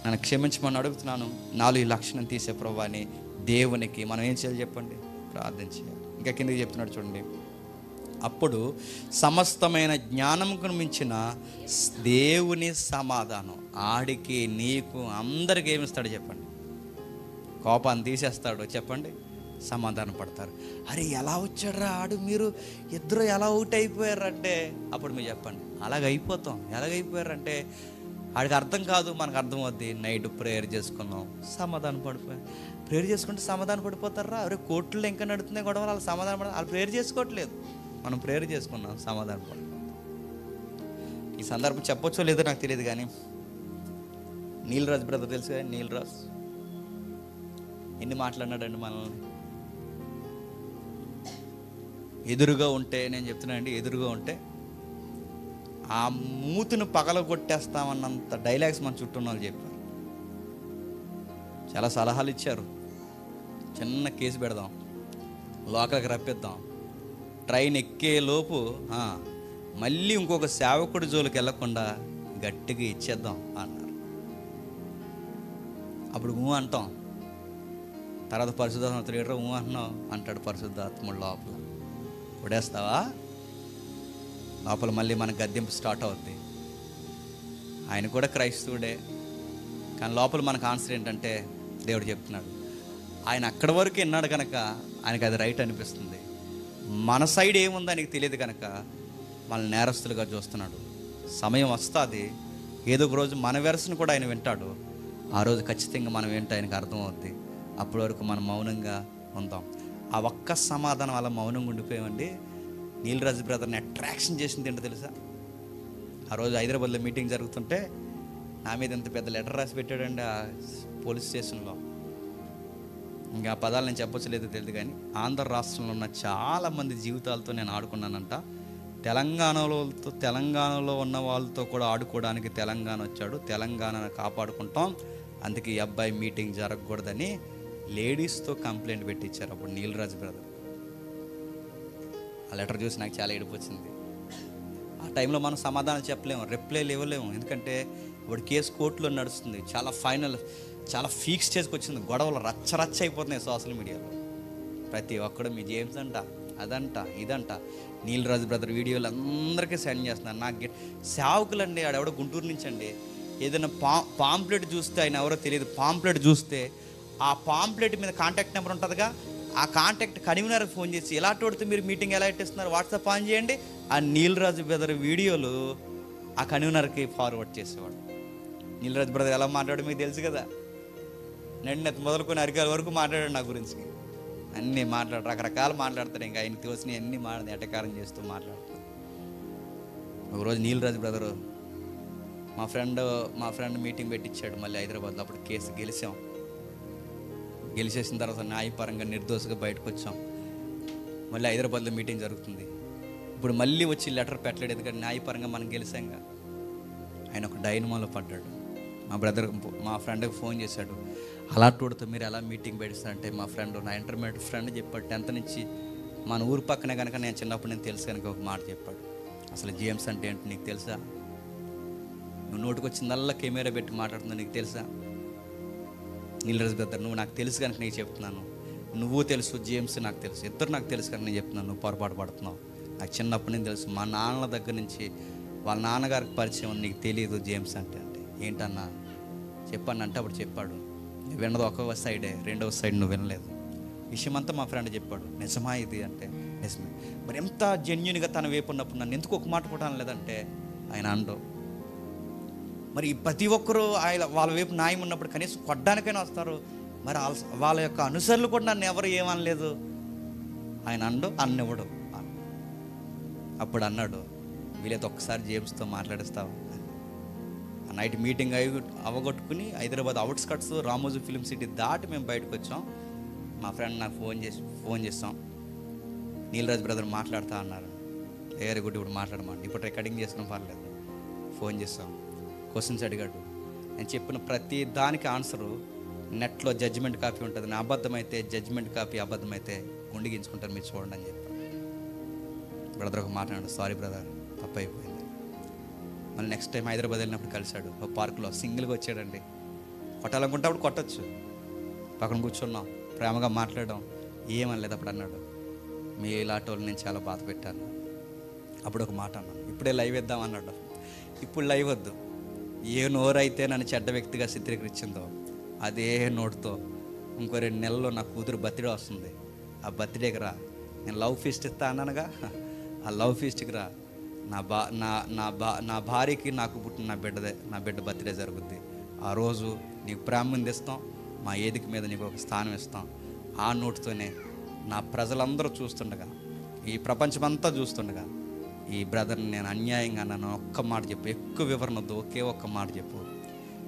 నన్ను క్షమించమని అడుగుతున్నాను. నాలో ఈ లక్షణం తీసే ప్రభా అని దేవునికి మనం ఏం చేయాలి చెప్పండి? ప్రార్థన చేయాలి. ఇంకా కిందకి చెప్తున్నాడు చూడండి, అప్పుడు సమస్తమైన జ్ఞానంకు మించిన దేవుని సమాధానం ఆడికి నీకు అందరికి ఏమిస్తాడు చెప్పండి? కోపాన్ని తీసేస్తాడు చెప్పండి, సమాధానం పడతారు. అరే ఎలా వచ్చాడ్రా ఆడు, మీరు ఇద్దరు ఎలా అవుట్ అయిపోయారంటే అప్పుడు మీరు చెప్పండి అలాగైపోతాం. ఎలాగైపోయారంటే ఆడికి అర్థం కాదు, మనకు అర్థం అవుద్ది. నైట్ ప్రేయర్ చేసుకున్నాం, సమాధానం పడిపోయాం. ప్రేయర్ చేసుకుంటే సమాధానం పడిపోతారా? అరే కోర్టులో ఇంకా నడుతున్నాయి గొడవలు, వాళ్ళు సమాధానం పడ, వాళ్ళు ప్రేయర్ చేసుకోవట్లేదు, మనం ప్రేయర్ చేసుకున్నాం, సమాధానం పడిపోతాం. ఈ సందర్భం చెప్పొచ్చో లేదో నాకు తెలియదు, కానీ నీల్ రాజ్ బ్రదర్ తెలుసు కదా, నీల్ రాజ్ ఎన్ని మాట్లాడినాడండి మనల్ని. ఎదురుగా ఉంటే, నేను చెప్తున్నానండి, ఎదురుగా ఉంటే ఆ మూతును పగలగొట్టేస్తామన్నంత డైలాగ్స్ మన చుట్టూ ఉన్న వాళ్ళు చెప్పారు. చాలా సలహాలు ఇచ్చారు. చిన్న కేసు పెడదాం, లోకల్కి రప్పిద్దాం, ట్రైన్ ఎక్కేలోపు మళ్ళీ ఇంకొక సేవకుడి జోలికి వెళ్ళకుండా గట్టిగా ఇచ్చేద్దాం అన్నారు. అప్పుడు అంటాం, తర్వాత పరిశుద్ధాత్మ లీడర్ అంటున్నావు అంటాడు. పరిశుద్ధాత్ముడు లోపల కొడేస్తావా, లోపల మళ్ళీ మన గద్దెంపు స్టార్ట్ అవుద్ది. ఆయన కూడా క్రైస్తవుడే, కానీ లోపల మనకు ఆన్సర్ ఏంటంటే దేవుడు చెప్తున్నాడు. ఆయన అక్కడి వరకు విన్నాడు కనుక ఆయనకు అది రైట్ అనిపిస్తుంది. మన సైడ్ ఏముందో ఆయనకి తెలియదు కనుక మనల్ని నేరస్తులుగా చూస్తున్నాడు. సమయం వస్తుంది, ఏదో ఒక రోజు మన వెరసను కూడా ఆయన వింటాడు. ఆ రోజు ఖచ్చితంగా మనం ఏంటో ఆయనకు అర్థమవుద్ది. అప్పటి వరకు మనం మౌనంగా ఉందాం. ఆ ఒక్క సమాధానం అలా మౌనంగా ఉండిపోయామండి. నీలరాజు బ్రదర్ని అట్రాక్షన్ చేసింది ఏంటో తెలుసా? ఆ రోజు హైదరాబాద్లో మీటింగ్ జరుగుతుంటే నా మీద ఎంత పెద్ద లెటర్ రాసి పెట్టాడండి ఆ పోలీస్ స్టేషన్లో. ఇంకా ఆ పదాలు నేను చెప్పొచ్చలేదు తెలియదు, కానీ ఆంధ్ర రాష్ట్రంలో ఉన్న చాలామంది జీవితాలతో నేను ఆడుకున్నానంట. తెలంగాణలో ఉన్న వాళ్ళతో కూడా ఆడుకోవడానికి తెలంగాణ వచ్చాడు. తెలంగాణను కాపాడుకుంటాం, అందుకే ఈ అబ్బాయి మీటింగ్ జరగకూడదని లేడీస్తో కంప్లైంట్ పెట్టించారు అప్పుడు నీలరాజు బ్రదర్. ఆ లెటర్ చూసి నాకు చాలా ఏడుపు వచ్చింది. ఆ టైంలో మనం సమాధానం చెప్పలేము, రిప్లై ఇవ్వలేము, ఎందుకంటే ఇప్పుడు కేసు కోర్టులో నడుస్తుంది. చాలా ఫీక్ స్టేజ్కి వచ్చింది. గొడవలు రచ్చ అయిపోతున్నాయి సోషల్ మీడియాలో. ప్రతి ఒక్కడు మీ జేమ్స్ అంట, అదంట, ఇదంట. నీలరాజు బ్రదర్ వీడియోలు అందరికీ సెండ్ చేస్తున్నారు. నాకు సేవకులు అండి, ఆడెవడో గుంటూరు నుంచి అండి, ఏదైనా పాంప్లెట్ చూస్తే, ఆయన ఎవరో తెలియదు, పాంప్లెట్ చూస్తే ఆ పాంప్లెట్ మీద కాంటాక్ట్ నెంబర్ ఉంటుందిగా, ఆ కాంటాక్ట్ కన్వీనర్కి ఫోన్ చేసి ఎలా తోడితే మీరు మీటింగ్ ఎలా ఇస్తున్నారు, వాట్సాప్ ఆన్ చేయండి, ఆ నీలరాజు బ్రదర్ వీడియోలు ఆ కన్వీనర్కి ఫార్వర్డ్ చేసేవాడు. నీలరాజు బ్రదర్ ఎలా మాట్లాడో మీకు తెలుసు కదా. నెట్ మొదలుకొని అరికాల వరకు మాట్లాడాడు నా గురించి. అన్నీ రకరకాలు మాట్లాడతాడు. ఇంకా ఆయన తోసినవి అన్నీ ఎటకారం చేస్తూ మాట్లాడతాడు. ఒకరోజు నీలరాజు బ్రదరు మా ఫ్రెండ్ మీటింగ్ పెట్టించాడు మళ్ళీ హైదరాబాద్లో. అప్పుడు కేసు గెలిచేసిన తర్వాత న్యాయపరంగా నిర్దోషగా బయటకు వచ్చాం. మళ్ళీ హైదరాబాద్లో మీటింగ్ జరుగుతుంది. ఇప్పుడు మళ్ళీ వచ్చి లెటర్ పెట్టలేడు, ఎందుకంటే న్యాయపరంగా మనం గెలిచాంగా. ఆయన ఒక డైనమోలో పడ్డాడు. మా ఫ్రెండ్కి ఫోన్ చేశాడు, అలాంటితో మీరు ఎలా మీటింగ్ పెడిస్తారంటే, మా ఫ్రెండ్, నా ఇంటర్మీడియట్ ఫ్రెండ్ చెప్పాడు, 10th నుంచి మన ఊరు పక్కనే కనుక, నేను చిన్నప్పుడు నేను తెలుసు కనుక ఒక మాట చెప్పాడు. అసలు జేమ్స్ అంటే ఏంటి నీకు తెలుసా? నువ్వు నోటికి వచ్చిందల్లా కెమెరా పెట్టి మాట్లాడుతున్నావు, నీకు తెలుసా? నీలరాజు బ్రదర్, నువ్వు నాకు తెలుసు కనుక నేను చెప్తున్నాను. నువ్వు తెలుసు, జేమ్స్ నాకు తెలుసు, ఇద్దరు నాకు తెలుసు కనుక నేను చెప్తున్నాను. నువ్వు పొరపాటు పడుతున్నావు. నాకు చిన్నప్పటి నుంచి తెలుసు, మా నాన్నల దగ్గర నుంచి వాళ్ళ నాన్నగారికి పరిచయం, నీకు తెలియదు జేమ్స్ అంటే ఏంటన్నా చెప్పాను అంటే అప్పుడు చెప్పాడు. నువ్వు విన్నది ఒక సైడే, రెండవ సైడ్ నువ్వు వినలేదు. విషయం అంతా మా ఫ్రెండ్ చెప్పాడు. నిజమా ఇది అంటే నిజమే. మరి ఎంత జెన్యున్గా తన వైపు ఉన్నప్పుడు నన్ను ఎందుకు ఒక మాట కూడా లేదంటే ఆయన అండో. మరి ప్రతి ఒక్కరూ వాళ్ళ వైపు న్యాయం ఉన్నప్పుడు కనీసం కొట్టడానికైనా వస్తారు. మరి వాళ్ళ యొక్క అనుసరులు కూడా నన్ను ఎవరు ఏమనలేదు. ఆయన అన్నివ్వడు. అప్పుడు అన్నాడు, వీలైతే ఒక్కసారి జేమ్స్తో మాట్లాడిస్తావు. ఆ నైట్ మీటింగ్ అవగొట్టుకుని Hyderabad outskirts Ramoji film city దాటి మేము బయటకు వచ్చాం. మా ఫ్రెండ్ నాకు ఫోన్ చేస్తాం, నీలరాజు బ్రదర్ మాట్లాడుతా అన్నారు. వెరీ గుడ్, ఇప్పుడు మాట్లాడమండి, ఇప్పుడు రికార్డింగ్ చేసుకుని పర్లేదు. ఫోన్ చేస్తాం, క్వశ్చన్స్ అడిగాడు. నేను చెప్పిన ప్రతి దానికి ఆన్సరు నెట్లో జడ్జిమెంట్ కాపీ ఉంటుంది. నా అబద్ధమైతే జడ్జిమెంట్ కాపీ, అబద్ధమైతే గుండిగించుకుంటారు, మీరు చూడండి అని చెప్పాను. బ్రదర్ ఒక మాట్లాడాడు, సారీ బ్రదర్ తప్పు అయిపోయింది. మళ్ళీ నెక్స్ట్ టైం హైదరాబాద్ వెళ్ళినప్పుడు కలిశాడు. ఒక పార్కులో సింగిల్గా వచ్చాడండి. కొట్టాలనుకుంటే అప్పుడు కొట్టచ్చు. పక్కన కూర్చున్నాం, ప్రేమగా మాట్లాడడం, ఏమనలేదు. అప్పుడు అన్నాడు, మీ ఇలాంటి వాళ్ళు నేను చాలా బాధ పెట్టాను. అప్పుడు ఒక మాట అన్నాను, ఇప్పుడే లైవ్ ఇద్దాం అన్నాడు. ఇప్పుడు లైవ్ వద్దు. ఏ నోరైతే నన్ను చెడ్డ వ్యక్తిగా చిత్రీకరించిందో అదే నోటుతో ఇంకో 2 నెలల్లో నా కూతురు బర్త్డే వస్తుంది. ఆ బర్త్డేకి రా, నేను లవ్ ఫీస్ట్ ఇస్తా అన్నానుగా, ఆ లవ్ ఫీస్ట్కి రా. నా భార్యకి నాకు పుట్టిన నా బిడ్డ బర్త్డే జరుగుద్ది. ఆ రోజు నీకు ప్రేమ ఇస్తాం, మా ఏదిక మీద నీకు ఒక స్థానం ఇస్తాం. ఆ నోటుతోనే నా ప్రజలందరూ చూస్తుండగా, ఈ ప్రపంచమంతా చూస్తుండగా, ఈ బ్రదర్ని నేను అన్యాయంగా నన్ను ఒక్క మాట చెప్పు, ఎక్కువ వివరణ వద్దు, ఒకే ఒక్క మాట చెప్పు.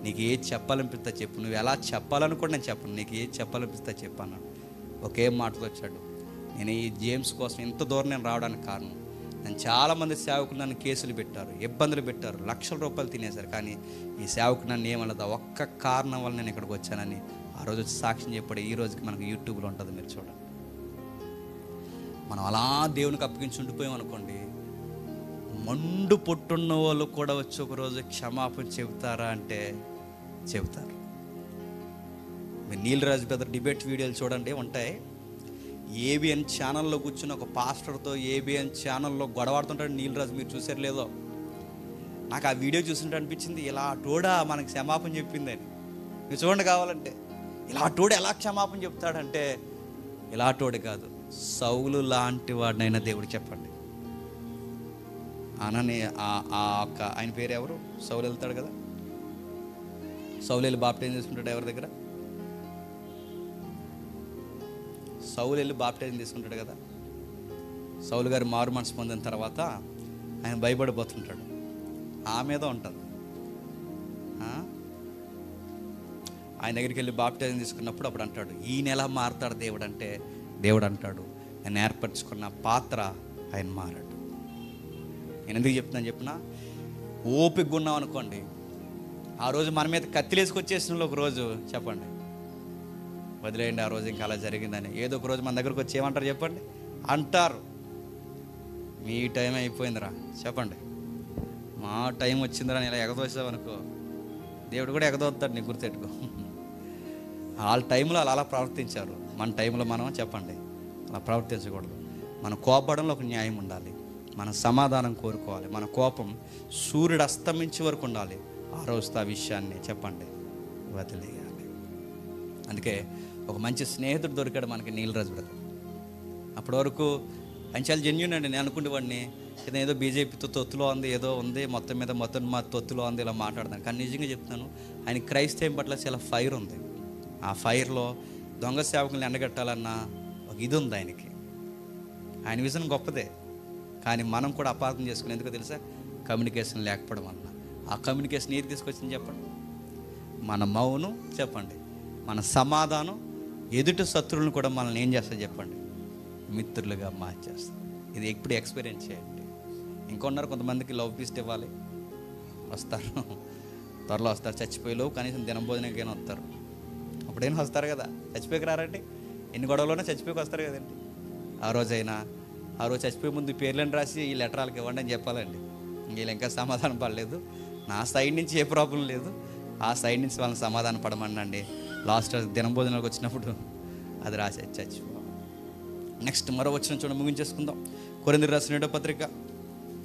నీకు ఏది చెప్పాలనిపిస్తా చెప్పు, నువ్వు ఎలా చెప్పాలనుకో నేను చెప్పను, నీకు ఏది చెప్పాలనిపిస్తా చెప్పు అన్నాడు. ఒకే మాటతో వచ్చాడు. నేను ఈ జేమ్స్ కోసం ఇంత దూరం నేను రావడానికి కారణం, నేను చాలామంది సేవకులు నన్ను కేసులు పెట్టారు, ఇబ్బందులు పెట్టారు, లక్షల రూపాయలు తినేశారు, కానీ ఈ సేవకు నన్ను ఏమన్నదా ఒక్క కారణం వల్ల నేను ఇక్కడికి వచ్చానని ఆ రోజు వచ్చి సాక్ష్యం చెప్పాడు. ఈ రోజుకి మనకు యూట్యూబ్లో ఉంటుంది, మీరు చూడండి. మనం అలా దేవునికి అప్పగించి ఉండిపోయాం అనుకోండి, మండు పొట్టున్న వాళ్ళు కూడా వచ్చి ఒకరోజు క్షమాపణ చెబుతారా అంటే చెబుతారు. మీరు నీలరాజు బ్రదర్ డిబేట్ వీడియోలు చూడండి, ఉంటాయి. ఏబిఎన్ ఛానల్లో కూర్చుని ఒక పాస్టర్తో ఏబిఎన్ ఛానల్లో గొడవాడుతుంటాడు నీలరాజు, మీరు చూసారు లేదో. నాకు ఆ వీడియో చూస్తుంటే అనిపించింది, ఇలా టోడా మనకు క్షమాపణ చెప్పిందని. మీరు చూడండి కావాలంటే. ఇలా టోడు ఎలా క్షమాపణ చెప్తాడంటే, ఇలా టోడు కాదు, సౌలు లాంటి వాడినైనా దేవుడు చెప్పండి. అనని ఆయన పేరు ఎవరు, సౌలు వెళ్తాడు కదా, సౌలు వెళ్ళి బాప్టిజం తీసుకుంటాడు ఎవరి దగ్గర, సౌలు వెళ్ళి బాప్టిజం తీసుకుంటాడు కదా. సౌలు గారు మారు మనసు పొందిన తర్వాత ఆయన భయపడిపోతుంటాడు, ఆమెదో ఉంటుంది. ఆయన దగ్గరికి వెళ్ళి బాప్టిజం తీసుకున్నప్పుడు అప్పుడు అంటాడు, ఈయన ఎలా మారుతాడు దేవుడు అంటే, దేవుడు అంటాడు, నేను ఏర్పరచుకున్న పాత్ర ఆయన మారాడు. నేను ఎందుకు చెప్తున్నాను చెప్పిన, ఓపికగా ఉన్నాం అనుకోండి, ఆ రోజు మన మీద కత్తిలేసుకొచ్చేసిన ఒక రోజు చెప్పండి, వదిలేయండి ఆ రోజు ఇంకా అలా జరిగిందని. ఏదో ఒక రోజు మన దగ్గరకు వచ్చి ఏమంటారు చెప్పండి, అంటారు మీ టైం అయిపోయిందిరా చెప్పండి, మా టైం వచ్చిందిరా, నేను ఇలా ఎగదోసావనుకో దేవుడు కూడా ఎగదోస్తాడు, నీకు గుర్తెట్టుకో. వాళ్ళ టైంలో అలా ప్రవర్తించారు, మన టైంలో మనం చెప్పండి అలా ప్రవర్తించకూడదు. మన కోపడంలో ఒక న్యాయం ఉండాలి, మన సమాధానం కోరుకోవాలి, మన కోపం సూర్యుడు అస్తమించే వరకు ఉండాలి. ఆ రోజుతో ఆ విషయాన్ని చెప్పండి వదిలేయాలి. అందుకే ఒక మంచి స్నేహితుడు దొరికాడు మనకి నీలరాజు బ్రదర్. అప్పటి వరకు ఆయన చాలా జెన్యూన్ అండి. నేను అనుకునేవాడిని ఏదో బీజేపీతో తొత్తులో ఉంది, ఏదో ఉంది, మొత్తం మా తొత్తులో ఉంది, ఇలా మాట్లాడతాను. కానీ నిజంగా చెప్తాను, ఆయన క్రైస్తవం పట్ల చాలా ఫైర్ ఉంది. ఆ ఫైర్లో దొంగ సేవకులను ఎండగట్టాలన్న ఒక ఇది ఉంది ఆయనకి. ఆయన విజన్ గొప్పదే, కానీ మనం కూడా అపార్థం చేసుకుని, ఎందుకో తెలుసా, కమ్యూనికేషన్ లేకపోవడం వలన. ఆ కమ్యూనికేషన్ ఏది తీసుకొచ్చింది చెప్పండి, మన మౌనం చెప్పండి, మన సమాధానం ఎదుటి శత్రువులను కూడా మనల్ని ఏం చేస్తుంది చెప్పండి, మిత్రులుగా మార్చేస్తాం. ఇది ఎప్పుడు ఎక్స్పీరియన్స్ చేయండి. ఇంకొన్నారు కొంతమందికి లవ్ ఫీస్ట్ ఇవ్వాలి, వస్తారు, త్వరలో వస్తారు, చచ్చిపోయేలో కనీసం దినభోజనంకైనా వస్తారు. అప్పుడైనా వస్తారు కదా, చచ్చిపోయికి రారండి, ఎన్ని గొడవలోనే చచ్చిపోయి వస్తారు కదండి. ఆ రోజు చచ్చిపోయే ముందు పేర్లను రాసి ఈ లెటర్ వాళ్ళకి ఇవ్వండి అని చెప్పాలండి. వీళ్ళు ఇంకా సమాధానం పడలేదు, నా సైడ్ నుంచి ఏ ప్రాబ్లం లేదు, ఆ సైడ్ నుంచి వాళ్ళని సమాధానం పడమనండి. లాస్ట్ దినభోజనాలకు వచ్చినప్పుడు అది రాసే చచ్చిపో. నెక్స్ట్ మరో వచ్చిన చూడ ముగించేసుకుందాం. కొరింథీయులకు రాసిన 2వ పత్రిక,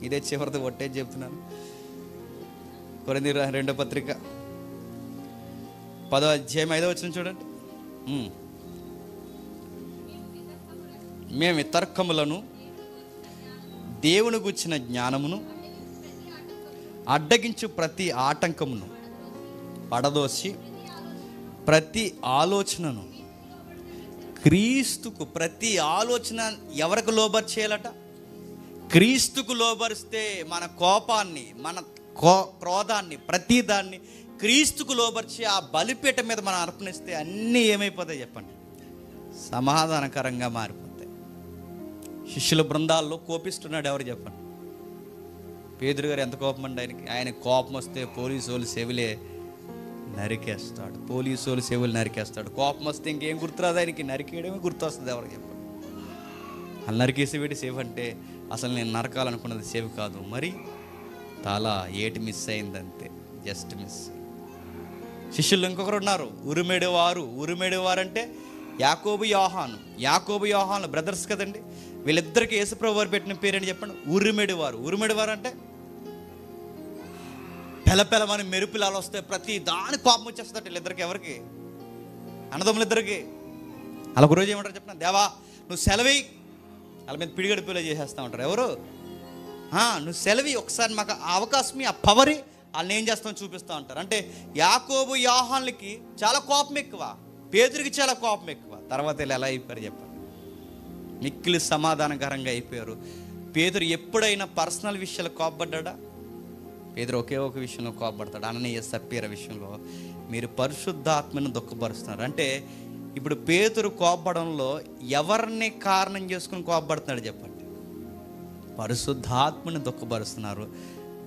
ఇదే చివరిది ఒట్టే చెప్తున్నాను. కొరింథీయులకు 2వ పత్రిక 10వ అధ్యాయం 5వ వచనం చూడండి. మేము తర్కములను దేవుని గూర్చిన జ్ఞానమును అడ్డగించు ప్రతి ఆటంకమును పడదోసి ప్రతి ఆలోచనను క్రీస్తుకు, ప్రతి ఆలోచన ఎవరికి లోబరి చేయాలట, క్రీస్తుకు లోబరిస్తే మన కోపాన్ని, మన క్రోధాన్ని, ప్రతి దాన్ని క్రీస్తుకు లోబర్చి ఆ బలిపీఠ మీద మనం అర్పణిస్తే అన్నీ ఏమైపోతాయి చెప్పండి, సమాధానకరంగా మారిపోతాయి. శిష్యుల బృందాల్లో కోపిస్తున్నాడు ఎవరు చెప్పండి, పేతురు గారు ఎంత కోపం అండి ఆయనకి. ఆయన కోపం వస్తే పోలీసు వాళ్ళు చెవులే నరికేస్తాడు, కోపం వస్తే ఇంకేం గుర్తురాదు ఆయనకి, నరికేయడమే గుర్తొస్తుంది ఎవరికి చెప్పండి. అలా నరికేసి వీడి సేవ్ అంటే అసలు నేను నరకాలనుకున్నది సేవ్ కాదు, మరి తల ఏటి మిస్ అయిందంతే, జస్ట్ మిస్. శిష్యులు ఇంకొకరు ఉన్నారు, ఉరిమేడేవారు అంటే యాకోబు యోహాను బ్రదర్స్ కదండి. వీళ్ళిద్దరికి యేసుప్రభు వారు పెట్టిన పేరేంటి చెప్పండి, ఉరిమేడేవారు అంటే పెలపెలమని మెరుపులాలు వస్తాయి, ప్రతి దాని కోపం వచ్చేస్తుంది వీళ్ళిద్దరికి. ఎవరికి? అన్నదమ్ములిద్దరికి. అలా ఒక రోజు ఏమంటారు చెప్పండి, దేవా నువ్వు సెలవి, వాళ్ళ మీద పిడిగడిపోలే చేసేస్తా ఉంటారు. ఎవరు? నువ్వు సెలవి, ఒకసారి మాకు ఆ అవకాశం, ఆ పవరి వాళ్ళని ఏం చేస్తామో చూపిస్తూ ఉంటారు. అంటే యాకోబు యోహానులకి చాలా కోపం ఎక్కువ, పేతురికి చాలా కోపం ఎక్కువ. తర్వాత వీళ్ళు ఎలా అయిపోయారు చెప్పండి, మిక్కిలి సమాధానకరంగా అయిపోయారు. పేతురు ఎప్పుడైనా పర్సనల్ విషయాలు కోపడ్డా? పేతురు ఒకే ఒక విషయంలో కోపపడతాడు, అననీయ సప్పీరా విషయంలో. మీరు పరిశుద్ధాత్మను దుఃఖపరుస్తున్నారు అంటే, ఇప్పుడు పేతురు కోపడంలో ఎవరిని కారణం చేసుకుని కోపపడుతున్నాడు చెప్పండి? పరిశుద్ధాత్మని దుఃఖపరుస్తున్నారు,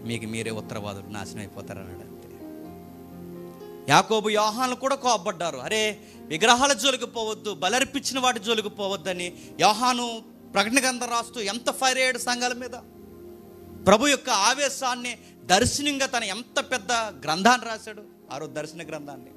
మీకు మీరే ఉత్తరవాదులు, నాశనం అయిపోతారన్నాడు అంతే. యాకోబు యోహాను కూడా కోపడ్డారు, అరే విగ్రహాల జోలికి పోవద్దు, బలర్పించిన వాటి జోలికి పోవద్దని. యోహాను ప్రకటన గ్రంథం రాస్తూ ఎంత ఫైర్ అయ్యాడు సంఘాల మీద. ప్రభు యొక్క ఆవేశాన్ని దర్శనంగా తన ఎంత పెద్ద గ్రంథాన్ని రాశాడు, ఆ రోజు దర్శన గ్రంథాన్ని.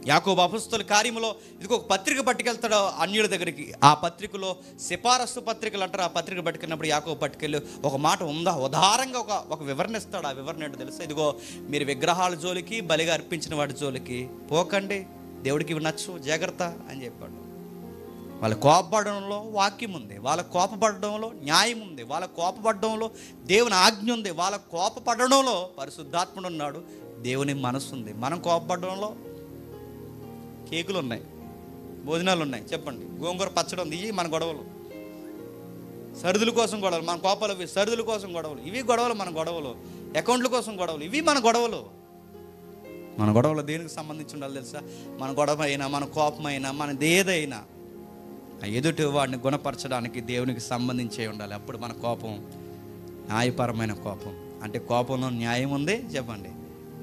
యాకోబు అపొస్తలుల కార్యములో ఇదిగో ఒక పత్రిక పట్టుకెళ్తాడు అన్యుల దగ్గరికి. ఆ పత్రికలో సిఫారసు పత్రికలు అంటారు. ఆ పత్రిక పట్టుకెళ్ళినప్పుడు యాకోబు పట్టుకెళ్ళి ఒక మాట ఉదారంగా ఒక వివరణ ఇస్తాడు. ఆ వివరణ ఏంటో తెలుసా? ఇదిగో మీరు విగ్రహాల జోలికి, బలిగా అర్పించిన వాటి జోలికి పోకండి, దేవుడికి ఇవి నచ్చు, జాగ్రత్త అని చెప్పాడు. వాళ్ళ కోపపడడంలో వాక్యం ఉంది, వాళ్ళ కోపపడడంలో న్యాయం ఉంది, వాళ్ళ కోపపడడంలో దేవుని ఆజ్ఞ ఉంది, వాళ్ళ కోపపడడంలో పరిశుద్ధాత్ముడు ఉన్నాడు, దేవుని మనసు ఉంది. మనం కోపపడడంలో కేకులు ఉన్నాయి, భోజనాలు ఉన్నాయి, చెప్పండి, గోంగూర పచ్చడి ఉంది, ఇవి మన గొడవలు. సరుదుల కోసం గొడవలు, మన కోపాలు ఇవి. సరుదుల కోసం గొడవలు, ఇవి గొడవలు, మన గొడవలు. అకౌంట్ల కోసం గొడవలు, ఇవి మన గొడవలు. మన గొడవలు దేనికి సంబంధించి ఉండాలి తెలుసా? మన గొడవ అయినా, మన కోపమైనా, మనది ఏదైనా ఎదుటి వాడిని గుణపరచడానికి దేవునికి సంబంధించే ఉండాలి. అప్పుడు మన కోపం న్యాయపరమైన కోపం. అంటే కోపంలో న్యాయం ఉంది, చెప్పండి,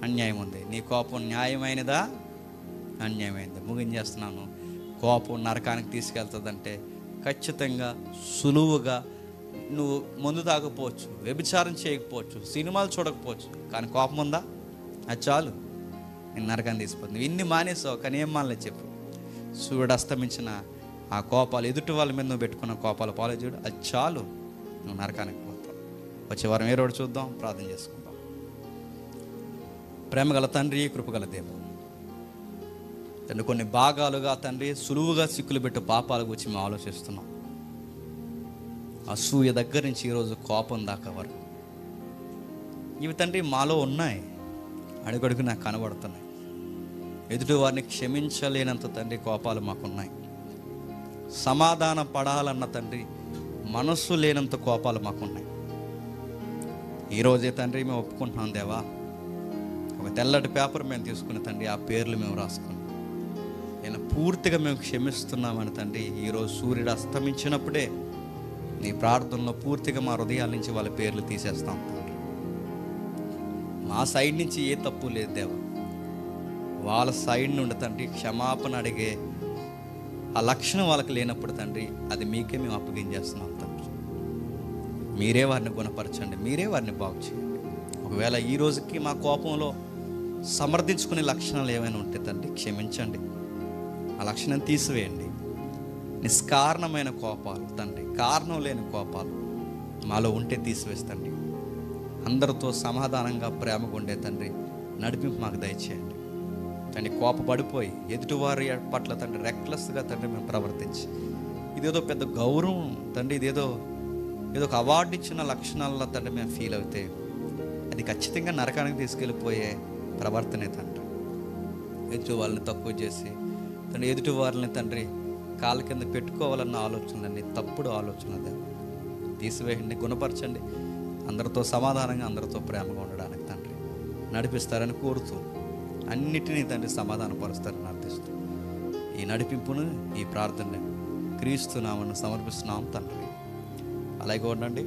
అన్యాయం ఉంది. నీ కోపం న్యాయమైనదా, అన్యాయమైనదా? ముగించేస్తున్నాను. కోపం నరకానికి తీసుకెళ్తుందంటే ఖచ్చితంగా సులువుగా నువ్వు మందు తాగకపోవచ్చు, వ్యభిచారం చేయకపోవచ్చు, సినిమాలు చూడకపోవచ్చు, కానీ కోపం ఉందా, అది చాలు నేను నరకాన్ని తీసుకుపోతుంది. ఇన్ని మానేసావు కానీ ఏం మానలేదు చెప్పు. సూర్యుడు అస్తమించిన ఆ కోపాలు, ఎదుటి వాళ్ళ మీద నువ్వు పెట్టుకున్న కోపాలు పాలు చూడు, అది చాలు, నువ్వు నరకానికి పోతావు. వచ్చే వారం ఏ రోడ్డు చూద్దాం, ప్రార్థన చేసుకుందాం. ప్రేమగల తండ్రి, కృపగల దేవుడు తండ్రి, కొన్ని భాగాలుగా తండ్రి సులువుగా సిక్కులు పెట్టే పాపాల గురించి మేము ఆలోచిస్తున్నాం. అసూయ దగ్గర నుంచి ఈరోజు కోపం దాకా వరకు ఇవి తండ్రి మాలో ఉన్నాయి, అడుగడుగు నాకు కనబడుతున్నాయి. ఎదుటి వారిని క్షమించలేనంత తండ్రి కోపాలు మాకున్నాయి. సమాధాన పడాలన్న తండ్రి మనస్సు లేనంత కోపాలు మాకున్నాయి. ఈరోజే తండ్రి మేము ఒప్పుకుంటున్నాం దేవా, ఒక తెల్లటి పేపర్ మేము తీసుకుని తండ్రి ఆ పేర్లు మేము రాసుకుని నేను పూర్తిగా మేము క్షమిస్తున్నామని తండ్రి ఈరోజు సూర్యుడు అస్తమించినప్పుడే నీ ప్రార్థనలో పూర్తిగా మా హృదయాల నుంచి వాళ్ళ పేర్లు తీసేస్తాం తండ్రి. మా సైడ్ నుంచి ఏ తప్పు లేదు దేవా, వాళ్ళ సైడ్ నుండి తండ్రి క్షమాపణ అడిగే ఆ లక్షణం వాళ్ళకి లేనప్పుడు తండ్రి అది మీకే మేము అప్పగించేస్తున్నాం తండ్రి. మీరే వారిని గుణపరచండి, మీరే వారిని బాగు చేయండి. ఒకవేళ ఈ రోజుకి మా కోపంలో సమర్థించుకునే లక్షణాలు ఏమైనా ఉంటే తండ్రి క్షమించండి, ఆ లక్షణం తీసివేయండి. నిష్కారణమైన కోపాలు తండ్రి, కారణం లేని కోపాలు మాలో ఉంటే తీసివేస్తండి. అందరితో సమాధానంగా ప్రేమగా ఉండే తండ్రి నడిపింపు మాకు దయచేయండి తండ్రి. కోపపడిపోయి ఎదుటివారి పట్ల తండ్రి రెక్లెస్గా తండ్రి మేము ప్రవర్తించి ఇదేదో పెద్ద గౌరవం తండ్రి, ఏదో ఒక అవార్డు ఇచ్చిన లక్షణాల్లో తండ్రి మేము ఫీల్ అవుతే అది ఖచ్చితంగా నరకానికి తీసుకెళ్ళిపోయే ప్రవర్తనే తండ్రి. ఎదుటి వాళ్ళని తక్కువ చేసి తండ్రి ఎదుటి వారిని తండ్రి కాళ్ళ కింద పెట్టుకోవాలన్న ఆలోచనలన్నీ తప్పుడు ఆలోచనలు తీసివేయండి, గుణపరచండి. అందరితో సమాధానంగా, అందరితో ప్రేమగా ఉండడానికి తండ్రి నడిపిస్తారని కోరుతూ అన్నిటినీ తండ్రి సమాధానపరుస్తారని అర్థిస్తూ ఈ నడిపింపును, ఈ ప్రార్థనని క్రీస్తు నామమున సమర్పిస్తున్నాం తండ్రి. అలాగే ఉండండి.